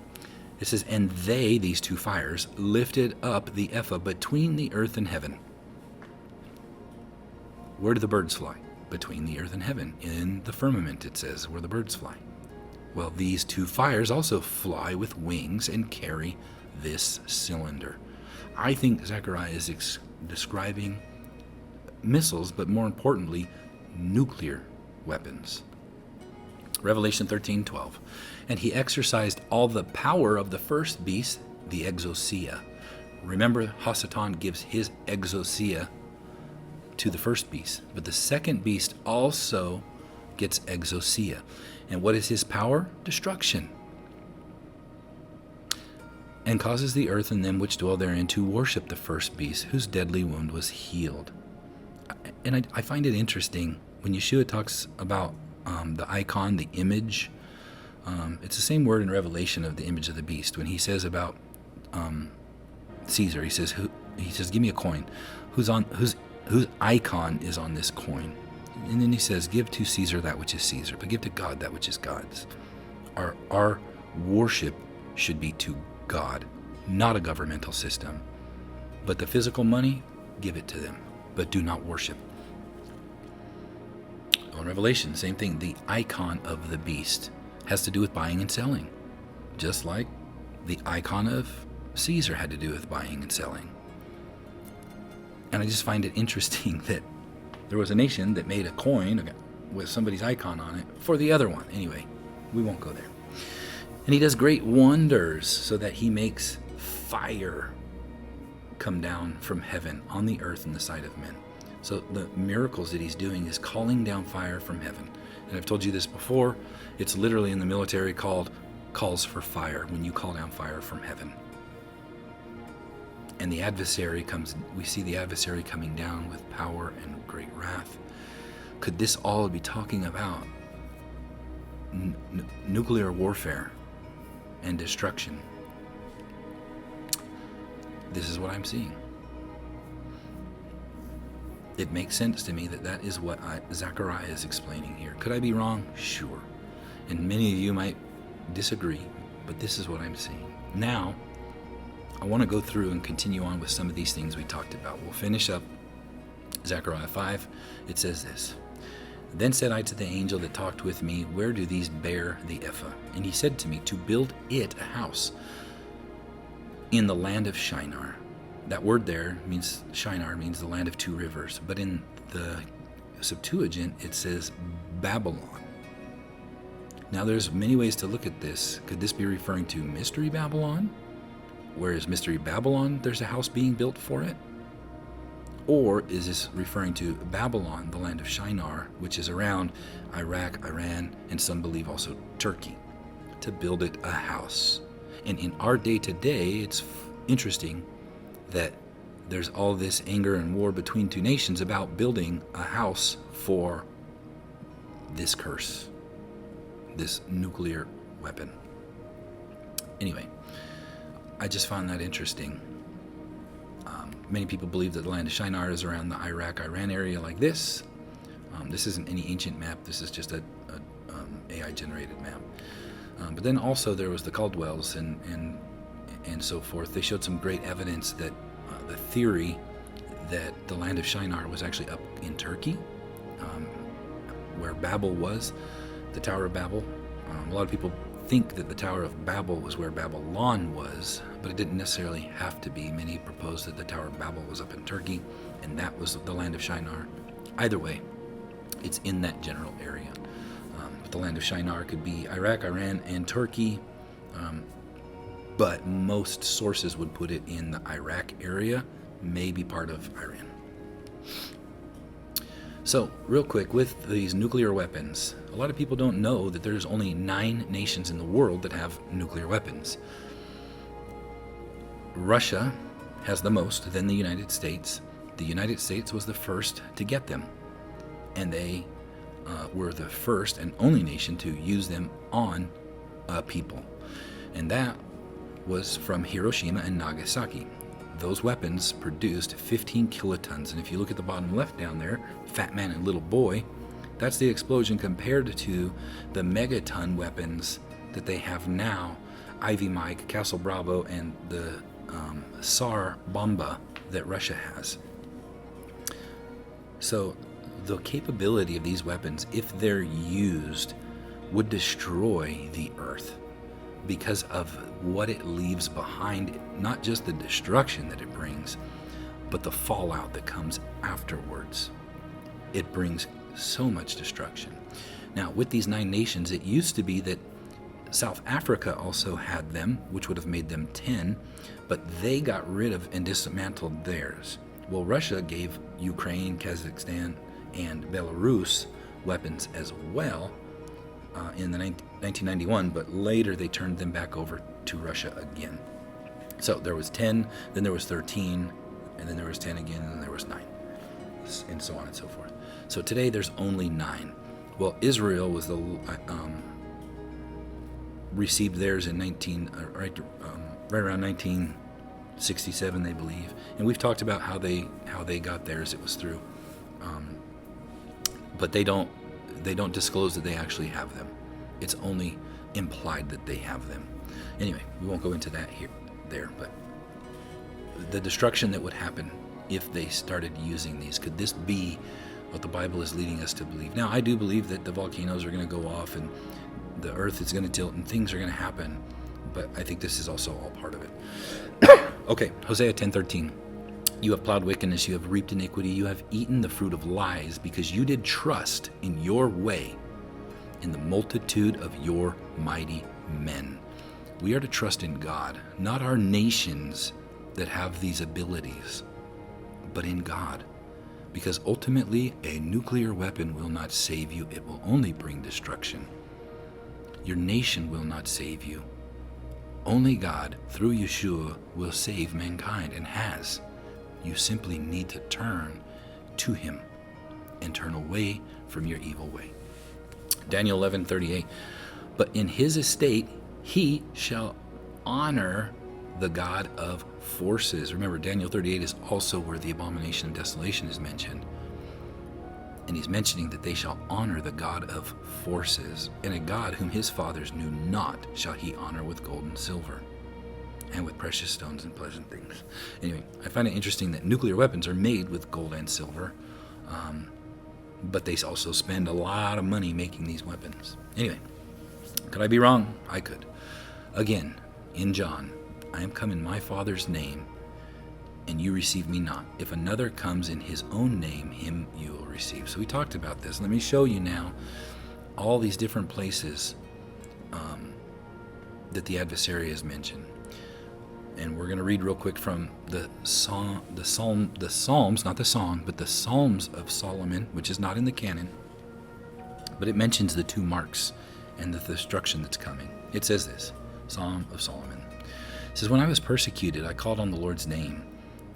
It says, and they, these two fires, lifted up the ephah between the earth and heaven. Where do the birds fly? Between the earth and heaven. In the firmament, it says, where the birds fly. Well, these two fires also fly with wings and carry this cylinder. I think Zechariah is describing missiles, but more importantly, nuclear weapons. Revelation 13:12. And he exercised all the power of the first beast, the exousia. Remember, Hasatan gives his exousia to the first beast, but the second beast also gets exousia. And what is his power? Destruction. And causes the earth and them which dwell therein to worship the first beast, whose deadly wound was healed. And I find it interesting when Yeshua talks about the icon, the image. It's the same word in Revelation of the image of the beast. When he says about Caesar, he says, give me a coin. Whose icon is on this coin? And then he says, give to Caesar that which is Caesar, but give to God that which is God's. Our worship should be to God, not a governmental system. But the physical money, give it to them, but do not worship. Well, in Revelation, same thing. The icon of the beast has to do with buying and selling, just like the icon of Caesar had to do with buying and selling. And I just find it interesting that there was a nation that made a coin with somebody's icon on it for the other one. Anyway, we won't go there. And he does great wonders so that he makes fire come down from heaven on the earth in the sight of men. So the miracles that he's doing is calling down fire from heaven. And I've told you this before, it's literally in the military called calls for fire, when you call down fire from heaven. And the adversary comes, we see the adversary coming down with power and great wrath. Could this all be talking about nuclear warfare and destruction? This is what I'm seeing. It makes sense to me that is what Zechariah is explaining here. Could I be wrong? Sure. And many of you might disagree, but this is what I'm seeing. Now, I want to go through and continue on with some of these things we talked about. We'll finish up Zechariah 5. It says this. Then said I to the angel that talked with me, where do these bear the ephah? And he said to me, to build it a house in the land of Shinar. That word there means, Shinar means the land of two rivers. But in the Septuagint, it says Babylon. Now there's many ways to look at this. Could this be referring to Mystery Babylon? Whereas Mystery Babylon, there's a house being built for it? Or is this referring to Babylon, the land of Shinar, which is around Iraq, Iran, and some believe also Turkey, to build it a house? And in our day-to-day, it's interesting that there's all this anger and war between two nations about building a house for this curse, this nuclear weapon. Anyway, I just found that interesting. Many people believe that the land of Shinar is around the Iraq-Iran area like this. This isn't any ancient map. This is just a AI-generated map. But then also there was the Caldwells and so forth. They showed some great evidence that the theory that the land of Shinar was actually up in Turkey, where Babel was, the Tower of Babel. A lot of people think that the Tower of Babel was where Babylon was, but it didn't necessarily have to be. Many proposed that the Tower of Babel was up in Turkey, and that was the land of Shinar. Either way, it's in that general area. But the land of Shinar could be Iraq, Iran, and Turkey, but most sources would put it in the Iraq area, maybe part of Iran. So, real quick, with these nuclear weapons, a lot of people don't know that there's only 9 nations in the world that have nuclear weapons. Russia has the most, then the United States. The United States was the first to get them, and they were the first and only nation to use them on people. And that was from Hiroshima and Nagasaki. Those weapons produced 15 kilotons. And if you look at the bottom left down there, fat man and little boy, that's the explosion compared to the megaton weapons that they have now, Ivy Mike, Castle Bravo, and the Tsar Bomba that Russia has. So the capability of these weapons, if they're used, would destroy the earth because of what it leaves behind, not just the destruction that it brings, but the fallout that comes afterwards. It brings so much destruction. Now, with these 9 nations, it used to be that South Africa also had them, which would have made them 10, but they got rid of and dismantled theirs. Well, Russia gave Ukraine, Kazakhstan, and Belarus weapons as well in the 1991, but later they turned them back over to Russia again. So there was 10, then there was 13, and then there was 10 again, and then there was 9, and so on and so forth. So today there's only 9. Well, Israel was the received theirs in right around 1967, they believe, and we've talked about how they got theirs. It was through, but they don't disclose that they actually have them. It's only implied that they have them. Anyway, we won't go into that there, but the destruction that would happen if they started using these, could this be what the Bible is leading us to believe? Now, I do believe that the volcanoes are going to go off and the earth is going to tilt and things are going to happen, but I think this is also all part of it. Okay, Hosea 10:13. You have plowed wickedness, you have reaped iniquity, you have eaten the fruit of lies, because you did trust in your way, in the multitude of your mighty men. We are to trust in God, not our nations that have these abilities, but in God. Because ultimately, a nuclear weapon will not save you, it will only bring destruction. Your nation will not save you. Only God, through Yeshua, will save mankind, and has. You simply need to turn to him and turn away from your evil way. Daniel 11:38. But in his estate he shall honor the God of forces. Remember, Daniel 38 is also where the abomination of desolation is mentioned. And he's mentioning that they shall honor the God of forces, and a God whom his fathers knew not shall he honor with gold and silver, and with precious stones and pleasant things. Anyway, I find it interesting that nuclear weapons are made with gold and silver, but they also spend a lot of money making these weapons. Anyway, could I be wrong? I could. Again, in John, I am come in my Father's name, and you receive me not. If another comes in his own name, him you will receive. So we talked about this. Let me show you now all these different places that the adversary is mentioned. And we're going to read real quick from the Psalms, not the song, but the Psalms of Solomon, which is not in the canon, but it mentions the 2 marks and the destruction that's coming. It says this, Psalm of Solomon. It says, when I was persecuted, I called on the Lord's name.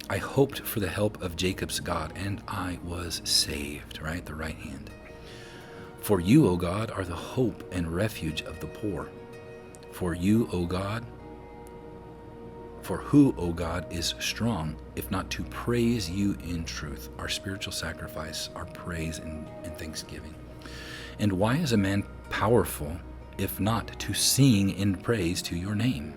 I hoped for the help of Jacob's God, and I was saved, right? The right hand. For you, O God, are the hope and refuge of the poor. For you, O God, for who, O God, is strong, if not to praise you in truth? Our spiritual sacrifice, our praise and thanksgiving. And why is a man powerful, if not to sing in praise to your name?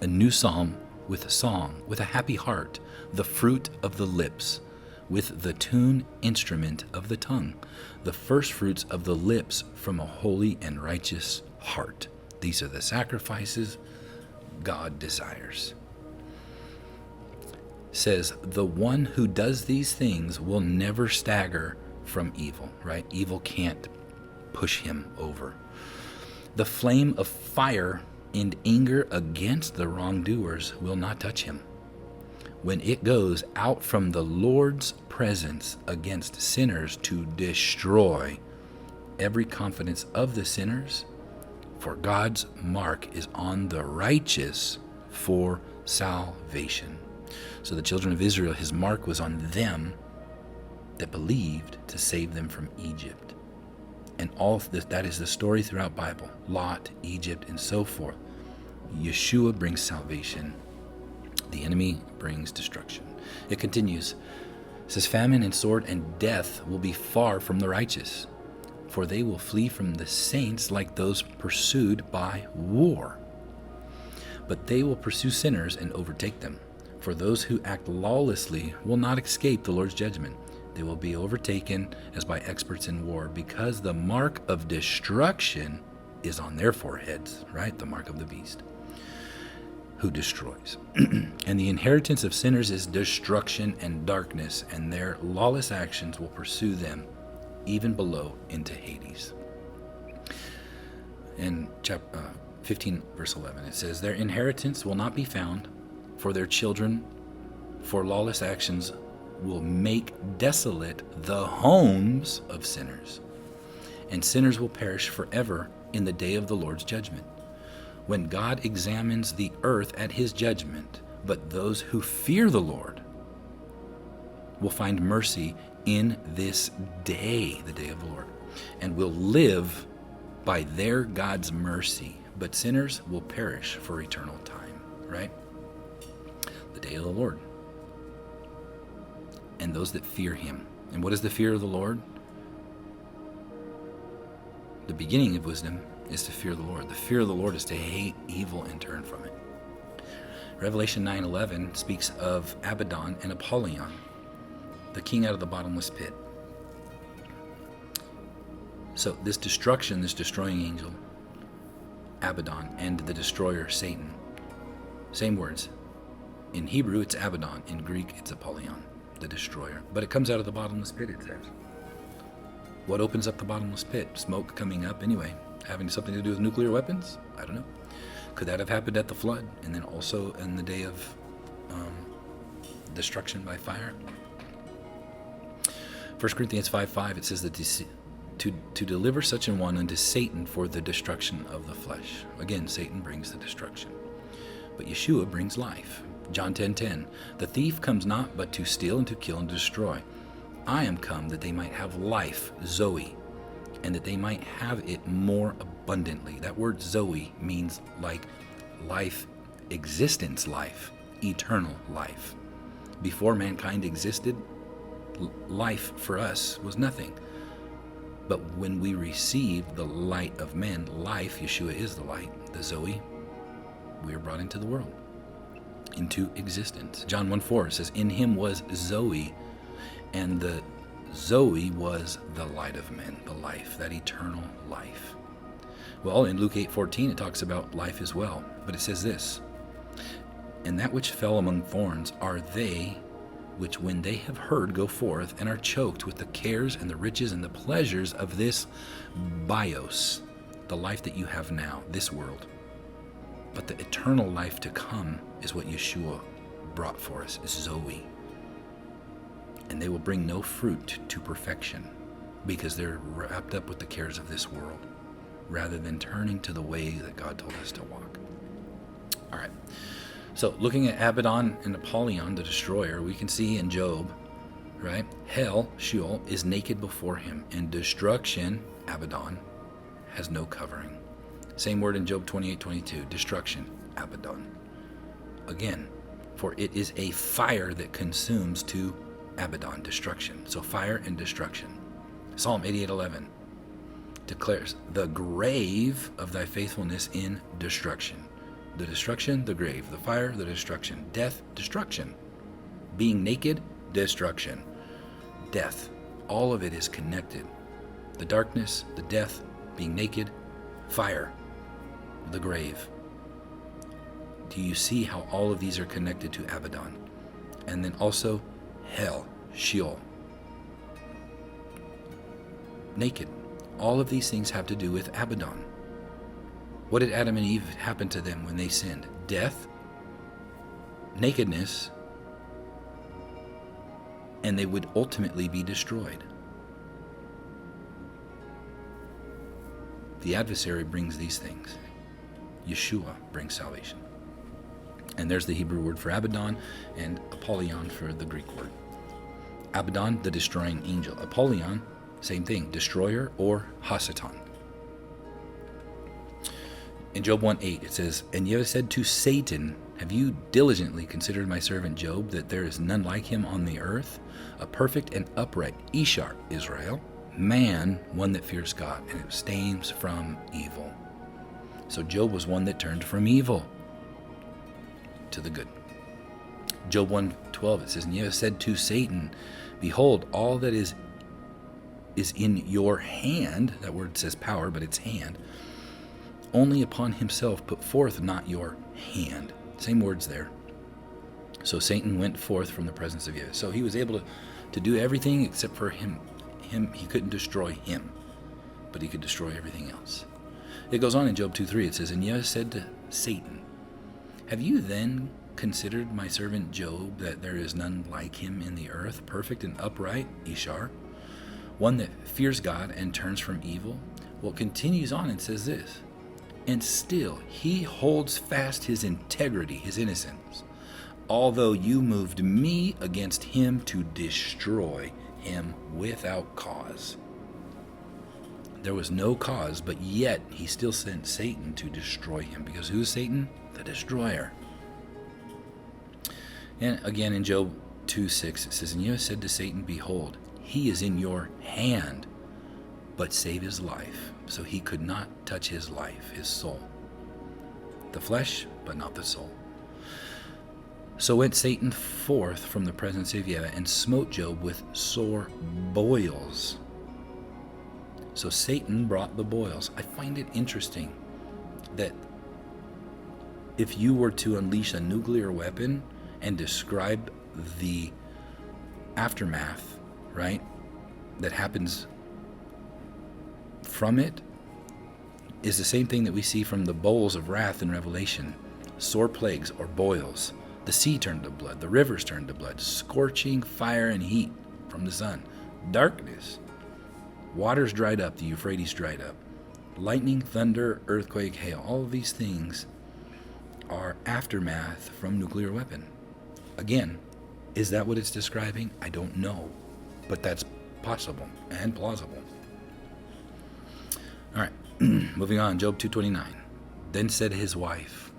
A new psalm with a song, with a happy heart, the fruit of the lips, with the tune instrument of the tongue, the first fruits of the lips from a holy and righteous heart. These are the sacrifices God desires. Says, the one who does these things will never stagger from evil, right? Evil can't push him over. The flame of fire and anger against the wrongdoers will not touch him. when it goes out from the Lord's presence against sinners to destroy every confidence of the sinners, for God's mark is on the righteous for salvation. So the children of Israel, his mark was on them that believed to save them from Egypt. And all of this, that is the story throughout Bible. Lot, Egypt, and so forth. Yeshua brings salvation. The enemy brings destruction. It continues. It says, famine and sword and death will be far from the righteous, for they will flee from the saints like those pursued by war. But they will pursue sinners and overtake them. For those who act lawlessly will not escape the Lord's judgment. They will be overtaken as by experts in war, because the mark of destruction is on their foreheads, right? The mark of the beast, who destroys. And the inheritance of sinners is destruction and darkness, and their lawless actions will pursue them even below into Hades. In chapter 15, verse 11, it says, their inheritance will not be found for their children, for lawless actions will make desolate the homes of sinners, and sinners will perish forever in the day of the Lord's judgment, when God examines the earth at his judgment. But those who fear the Lord will find mercy in this day, the day of the Lord, and will live by their God's mercy. But sinners will perish for eternal time, right? The day of the Lord. And those that fear him. And what is the fear of the Lord? The beginning of wisdom is to fear the Lord. The fear of the Lord is to hate evil and turn from it. Revelation 9:11 speaks of Abaddon and Apollyon, the king out of the bottomless pit. So this destruction, this destroying angel, Abaddon, and the destroyer, Satan, same words. In Hebrew, it's Abaddon. In Greek, it's Apollyon, the destroyer. But it comes out of the bottomless pit, it says. What opens up the bottomless pit? Smoke coming up anyway. Having something to do with nuclear weapons? I don't know. Could that have happened at the flood? And then also in the day of destruction by fire? 1 Corinthians 5:5, it says that to deliver such an one unto Satan for the destruction of the flesh. Again, Satan brings the destruction. But Yeshua brings life. John 10:10, the thief comes not but to steal and to kill and destroy. I am come that they might have life, Zoe, and that they might have it more abundantly. That word Zoe means like life, existence life, eternal life. Before mankind existed, life for us was nothing. But when we receive the light of men, life, Yeshua is the light, the Zoe, we are brought into the world, into existence. John 1:4 says, in him was Zoe, and the Zoe was the light of men, the life, that eternal life. Well, in Luke 8:14, it talks about life as well. But it says this, and that which fell among thorns are they which when they have heard go forth and are choked with the cares and the riches and the pleasures of this bios, the life that you have now, this world. But the eternal life to come is what Yeshua brought for us, Zoe. And they will bring no fruit to perfection because they're wrapped up with the cares of this world rather than turning to the way that God told us to walk. All right. So looking at Abaddon and Apollyon, the destroyer, we can see in Job, right? Hell, Sheol, is naked before him, and destruction, Abaddon, has no covering. Same word in Job 28:22, destruction, Abaddon. Again, for it is a fire that consumes to Abaddon, destruction. So fire and destruction. Psalm 88:11 declares, the grave of thy faithfulness in destruction. The destruction, the grave. The fire, the destruction. Death, destruction. Being naked, destruction. Death. All of it is connected. The darkness, the death, being naked, fire, the grave. Do you see how all of these are connected to Abaddon? And then also hell, Sheol. Naked. All of these things have to do with Abaddon. What did Adam and Eve happen to them when they sinned? Death, nakedness, and they would ultimately be destroyed. The adversary brings these things. Yeshua brings salvation. And there's the Hebrew word for Abaddon, and Apollyon for the Greek word. Abaddon, the destroying angel. Apollyon, same thing, destroyer or Hasatan. In Job 1:8, it says, "And Yahweh said to Satan, Have you diligently considered my servant Job, that there is none like him on the earth, a perfect and upright Ishar, Israel, man, one that fears God, and abstains from evil." So Job was one that turned from evil to the good. Job 1:12, it says, "And Yahweh said to Satan, Behold, all that is in your hand," that word says power, but it's hand, "only upon himself put forth not your hand." Same words there. So Satan went forth from the presence of Yahweh. So he was able to do everything except for him. He couldn't destroy him, but he could destroy everything else. It goes on in Job 2:3. It says, "And Yahweh said to Satan, Have you then considered my servant Job, that there is none like him in the earth, perfect and upright, Ishar, one that fears God and turns from evil?" Well, it continues on and says this, "And still he holds fast his integrity, his innocence, although you moved me against him to destroy him without cause." There was no cause, but yet he still sent Satan to destroy him. Because who is Satan? The destroyer. And again in Job 2:6, it says, "And Yahweh said to Satan, Behold, he is in your hand, but save his life." So he could not touch his life, his soul. The flesh, but not the soul. So went Satan forth from the presence of Yahweh, and smote Job with sore boils. So Satan brought the boils. I find it interesting that if you were to unleash a nuclear weapon and describe the aftermath, right, that happens from it, is the same thing that we see from the bowls of wrath in Revelation. Sore plagues or boils. The sea turned to blood. The rivers turned to blood. Scorching fire and heat from the sun. Darkness. Waters dried up. The Euphrates dried up. Lightning, thunder, earthquake, hail. All of these things are aftermath from nuclear weapon. Again, is that what it's describing? I don't know. But that's possible and plausible. All right, moving on, Job 2:29. "Then said his wife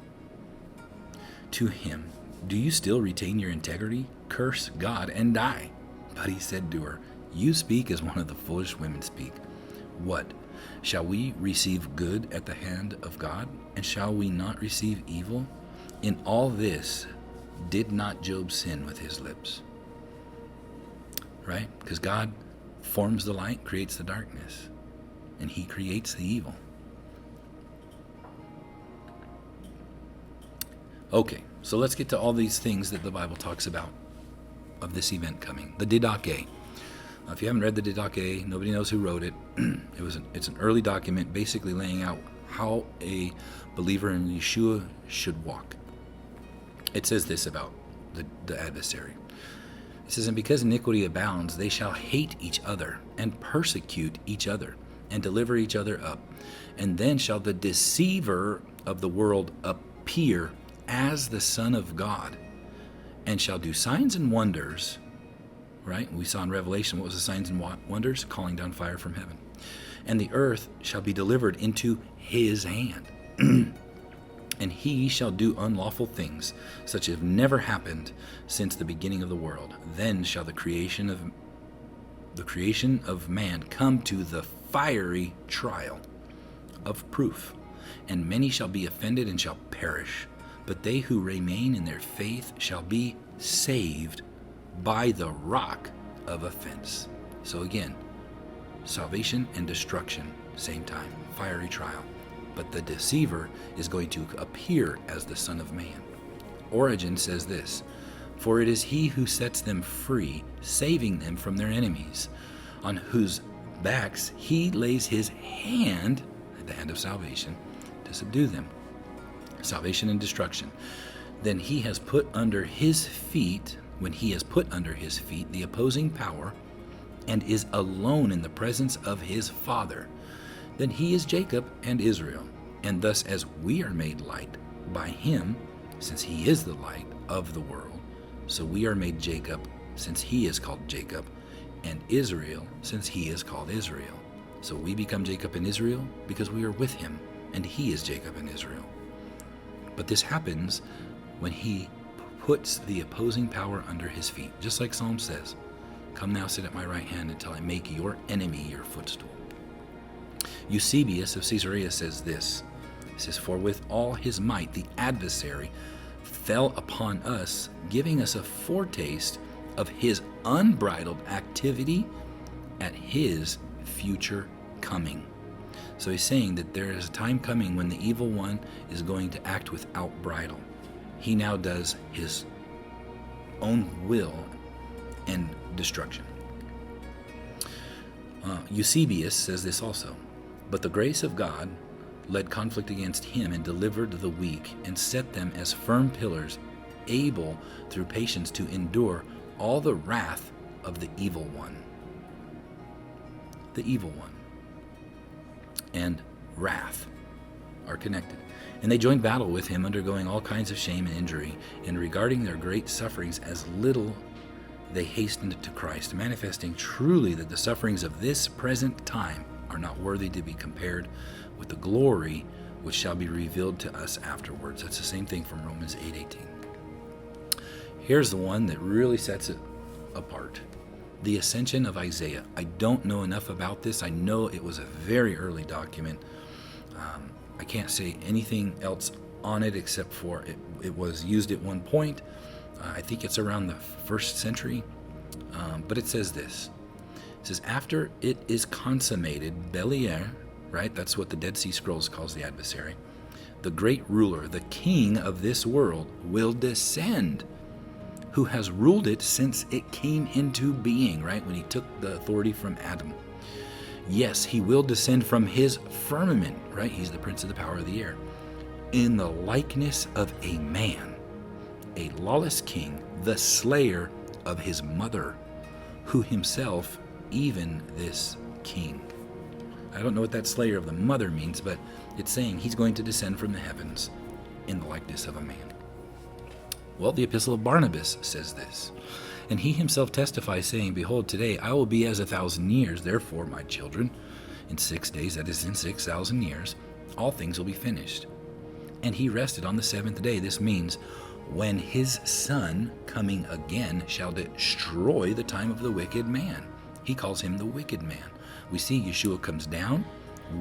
to him, Do you still retain your integrity? Curse God and die." But he said to her, "You speak as one of the foolish women speak. What? Shall we receive good at the hand of God? And shall we not receive evil? In all this did not Job sin with his lips?" Right? Because God forms the light, creates the darkness, and he creates the evil. Okay, so let's get to all these things that the Bible talks about of this event coming. The Didache. If you haven't read the Didache, nobody knows who wrote it. It's an early document basically laying out how a believer in Yeshua should walk. It says this about the adversary. It says, "And because iniquity abounds, they shall hate each other, and persecute each other, and deliver each other up. And then shall the deceiver of the world appear as the Son of God, and shall do signs and wonders." Right? We saw in Revelation, what was the signs and wonders? Calling down fire from heaven. "And the earth shall be delivered into his hand. And he shall do unlawful things, such as have never happened since the beginning of the world. Then shall the creation of man come to the fiery trial of proof. And many shall be offended and shall perish. But they who remain in their faith shall be saved by the rock of offense." So again, salvation and destruction, same time, fiery trial. But the deceiver is going to appear as the Son of Man. Origen says this, "For it is he who sets them free, saving them from their enemies, on whose backs he lays his hand," the hand of salvation, "to subdue them." Salvation and destruction. "Then he has put under his feet," when he has put under his feet the opposing power and is alone in the presence of his Father, then he is Jacob and Israel. And thus as we are made light by him, since he is the light of the world, so we are made Jacob, since he is called Jacob, and Israel, since he is called Israel. So we become Jacob and Israel because we are with him, and he is Jacob and Israel. But this happens when he puts the opposing power under his feet. Just like Psalm says, "Come now, sit at my right hand until I make your enemy your footstool." Eusebius of Caesarea says this. He says, "For with all his might the adversary fell upon us, giving us a foretaste of his unbridled activity at his future coming." So he's saying that there is a time coming when the evil one is going to act without bridle. He now does his own will and destruction. Eusebius says this also. "But the grace of God led conflict against him and delivered the weak and set them as firm pillars, able through patience to endure all the wrath of the evil one." The evil one and wrath are connected. "And they joined battle with him, undergoing all kinds of shame and injury, and regarding their great sufferings as little, they hastened to Christ, manifesting truly that the sufferings of this present time are not worthy to be compared with the glory which shall be revealed to us afterwards." That's the same thing from Romans 8:18. Here's the one that really sets it apart. The ascension of Isaiah. I don't know enough about this. I know it was a very early document. I can't say anything else on it except for it was used at one point. I think it's around the 1st century. But it says this. It says, "After it is consummated, Beliar," right? That's what the Dead Sea Scrolls calls the adversary. "The great ruler, the king of this world, will descend, who has ruled it since it came into being," right? When he took the authority from Adam. "Yes, he will descend from his firmament," right? He's the prince of the power of the air. "In the likeness of a man, a lawless king, the slayer of his mother, who himself, even this king." I don't know what that slayer of the mother means, but it's saying he's going to descend from the heavens in the likeness of a man. Well, the Epistle of Barnabas says this. "And he himself testifies, saying, Behold, today I will be as 1,000 years. Therefore, my children, in 6 days, that is in 6,000 years, all things will be finished. And he rested on the 7th day." This means when his Son, coming again, shall destroy the time of the wicked man. He calls him the wicked man. We see Yeshua comes down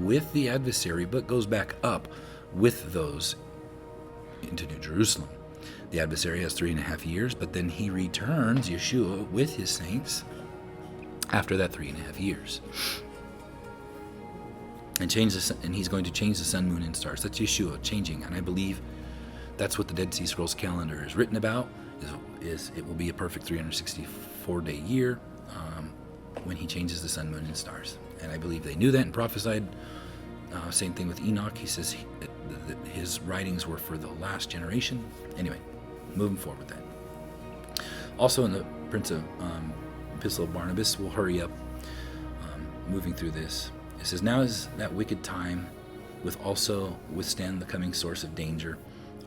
with the adversary, but goes back up with those into New Jerusalem. The adversary has 3.5 years, but then he returns, Yeshua, with his saints after that 3.5 years. And he's going to change the sun, moon, and stars. That's Yeshua changing, and I believe that's what the Dead Sea Scrolls calendar is written about. Is it will be a perfect 364-day year when he changes the sun, moon, and stars. And I believe they knew that and prophesied. Same thing with Enoch. He says his writings were for the last generation. Anyway, moving forward with that. Also in the Epistle of Barnabas, we'll hurry up moving through this. It says, "Now is that wicked time, with also withstand the coming source of danger,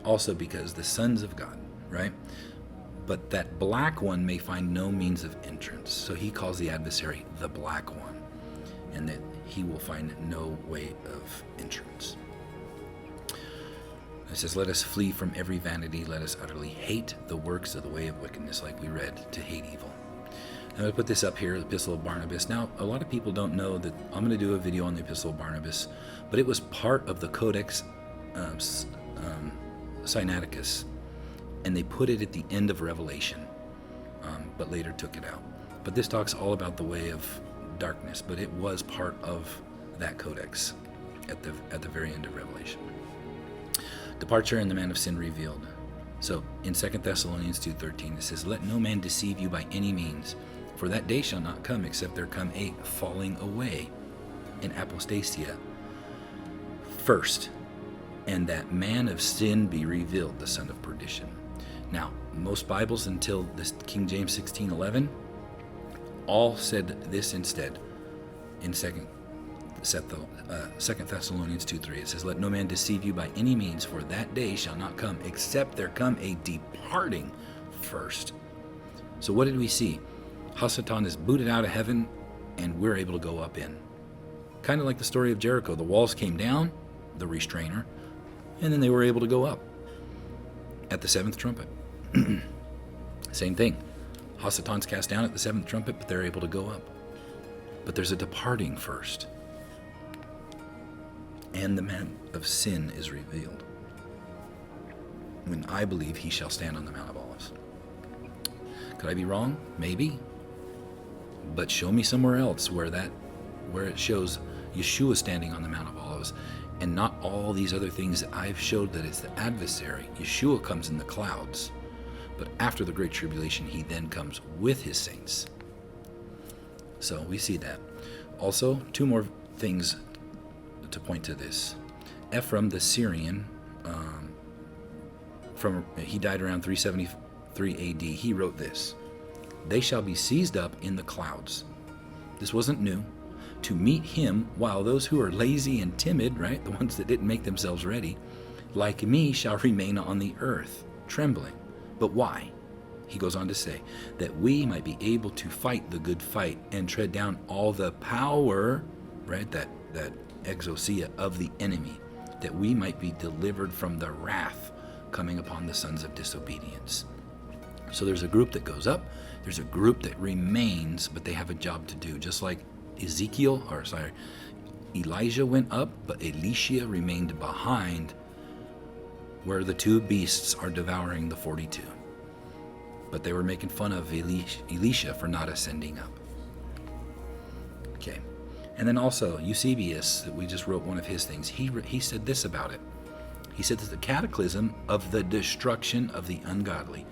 also because the sons of God," right? "But that black one may find no means of entrance." So he calls the adversary the black one, and that he will find no way of entrance. It says, "Let us flee from every vanity. Let us utterly hate the works of the way of wickedness," like we read, to hate evil. I'm going to put this up here, the Epistle of Barnabas. Now, a lot of people don't know that I'm going to do a video on the Epistle of Barnabas, but it was part of the Codex Sinaiticus, and they put it at the end of Revelation, but later took it out. But this talks all about the way of darkness, but it was part of that codex at the very end of Revelation. Departure and the man of sin revealed. So in 2 Thessalonians 2:13 it says, "Let no man deceive you by any means, for that day shall not come except there come a falling away, an apostasia first, and that man of sin be revealed, the son of perdition." Now, Most Bibles until this King James 16:11 all said this instead. In 2 Thessalonians 2:3, it says, "Let no man deceive you by any means, for that day shall not come, except there come a departing first." So what did we see? Hasatan is booted out of heaven, and we're able to go up in. Kind of like the story of Jericho. The walls came down, the restrainer, and then they were able to go up at the seventh trumpet. Same thing. Hasatan's cast down at the seventh trumpet, but they're able to go up. But there's a departing first. And the man of sin is revealed, when I believe he shall stand on the Mount of Olives. Could I be wrong? Maybe. But show me somewhere else where it shows Yeshua standing on the Mount of Olives, and not all these other things that I've showed that it's the adversary. Yeshua comes in the clouds, but after the Great Tribulation, he then comes with his saints. So we see that. Also, two more things to point to this. Ephraim the Syrian, he died around 373 AD. He wrote this: "They shall be seized up in the clouds." This wasn't new. To meet him, while those who are lazy and timid, right, the ones that didn't make themselves ready, like me, shall remain on the earth, trembling. But why? He goes on to say, "That we might be able to fight the good fight and tread down all the power," right, that exousia of the enemy, "that we might be delivered from the wrath coming upon the sons of disobedience." So there's a group that goes up, there's a group that remains, but they have a job to do. Just like Elijah went up, but Elisha remained behind, where the two beasts are devouring the 42. But they were making fun of Elisha for not ascending up. Okay. And then also Eusebius, that we just wrote one of his things, he said this about it. He said that the cataclysm of the destruction of the ungodly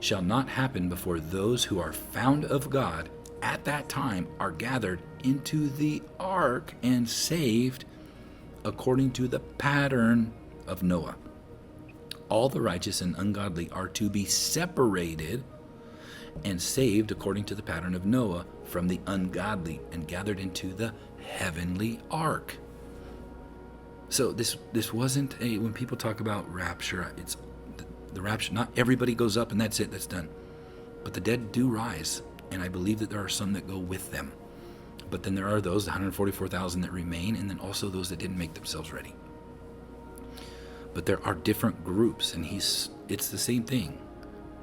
shall not happen before those who are found of God at that time are gathered into the ark and saved according to the pattern of Noah. All the righteous and ungodly are to be separated and saved according to the pattern of Noah from the ungodly and gathered into the heavenly ark. So this wasn't when people talk about rapture, it's the rapture. Not everybody goes up and that's it, that's done. But the dead do rise, and I believe that there are some that go with them. But then there are those, the 144,000 that remain, and then also those that didn't make themselves ready. But there are different groups, and it's the same thing.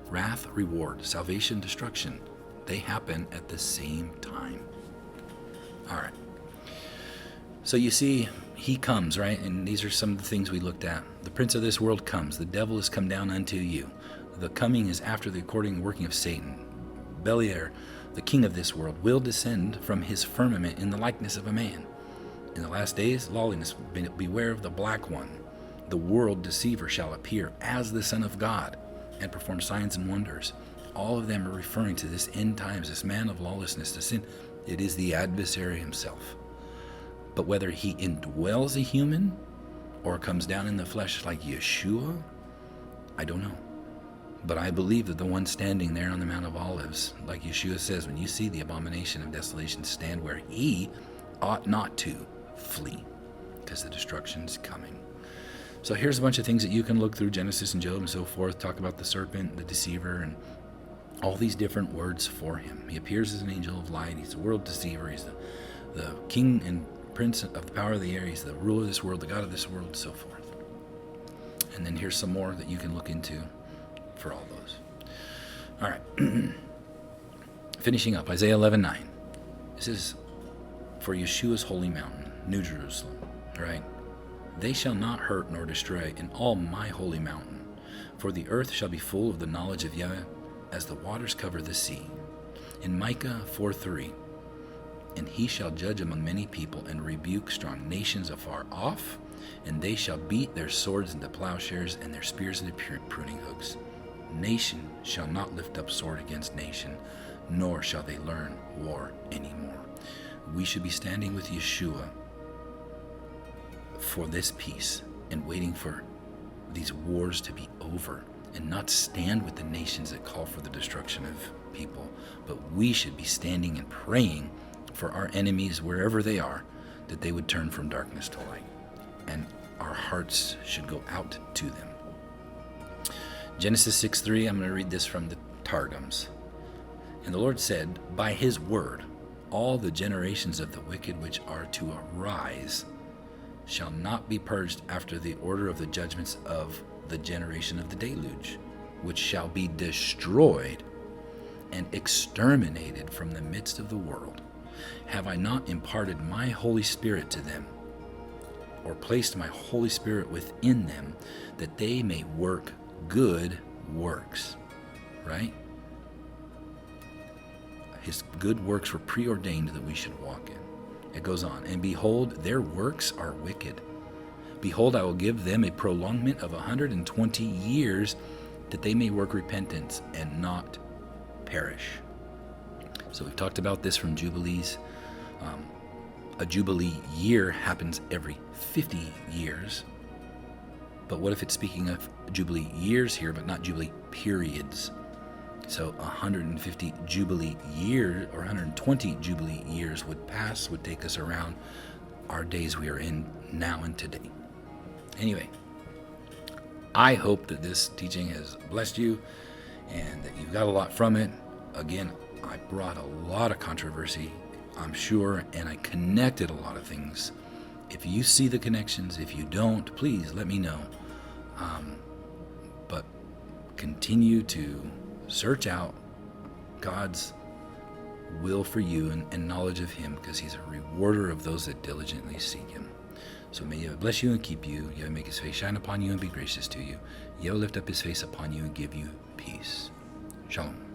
Wrath, reward, salvation, destruction. They happen at the same time. All right. So you see, he comes, right? And these are some of the things we looked at. The prince of this world comes. The devil is come down unto you. The coming is after the according working of Satan. Beliar, the king of this world, will descend from his firmament in the likeness of a man. In the last days, lawlessness, beware of the black one. The world deceiver shall appear as the Son of God and perform signs and wonders. All of them are referring to this end times, this man of lawlessness, the sin. It is the adversary himself. But whether he indwells a human or comes down in the flesh like Yeshua, I don't know. But I believe that the one standing there on the Mount of Olives, like Yeshua says, when you see the abomination of desolation stand where he ought not to flee, because the destruction's coming. So here's a bunch of things that you can look through, Genesis and Job and so forth, talk about the serpent, the deceiver, and all these different words for him. He appears as an angel of light. He's the world deceiver. He's the king and prince of the power of the air. He's the ruler of this world, the God of this world, and so forth. And then here's some more that you can look into for all those. All right. Finishing up, Isaiah 11:9. This is for Yeshua's holy mountain, New Jerusalem. All right. They shall not hurt nor destroy in all my holy mountain, for the earth shall be full of the knowledge of Yahweh as the waters cover the sea. In Micah 4:3, and he shall judge among many people and rebuke strong nations afar off, and they shall beat their swords into plowshares and their spears into pruning hooks. Nation shall not lift up sword against nation, nor shall they learn war anymore. We should be standing with Yeshua for this peace and waiting for these wars to be over and not stand with the nations that call for the destruction of people, but we should be standing and praying for our enemies wherever they are, that they would turn from darkness to light, and our hearts should go out to them. Genesis 6:3, I'm going to read this from the Targums. And the Lord said, by his word, all the generations of the wicked which are to arise shall not be purged after the order of the judgments of the generation of the deluge, which shall be destroyed and exterminated from the midst of the world. Have I not imparted my Holy Spirit to them, or placed my Holy Spirit within them, that they may work good works? Right? His good works were preordained that we should walk in. It goes on, and behold, their works are wicked. Behold, I will give them a prolongment of 120 years, that they may work repentance and not perish. So we've talked about this from Jubilees. A Jubilee year happens every 50 years. But what if it's speaking of Jubilee years here, but not Jubilee periods? So 150 Jubilee years, or 120 Jubilee years would take us around our days we are in now and today. Anyway, I hope that this teaching has blessed you and that you've got a lot from it. Again, I brought a lot of controversy, I'm sure, and I connected a lot of things. If you see the connections, if you don't, please let me know. But continue to search out God's will for you and knowledge of him, because he's a rewarder of those that diligently seek him. So may Yahweh bless you and keep you. Yahweh make his face shine upon you and be gracious to you. Yahweh lift up his face upon you and give you peace. Shalom.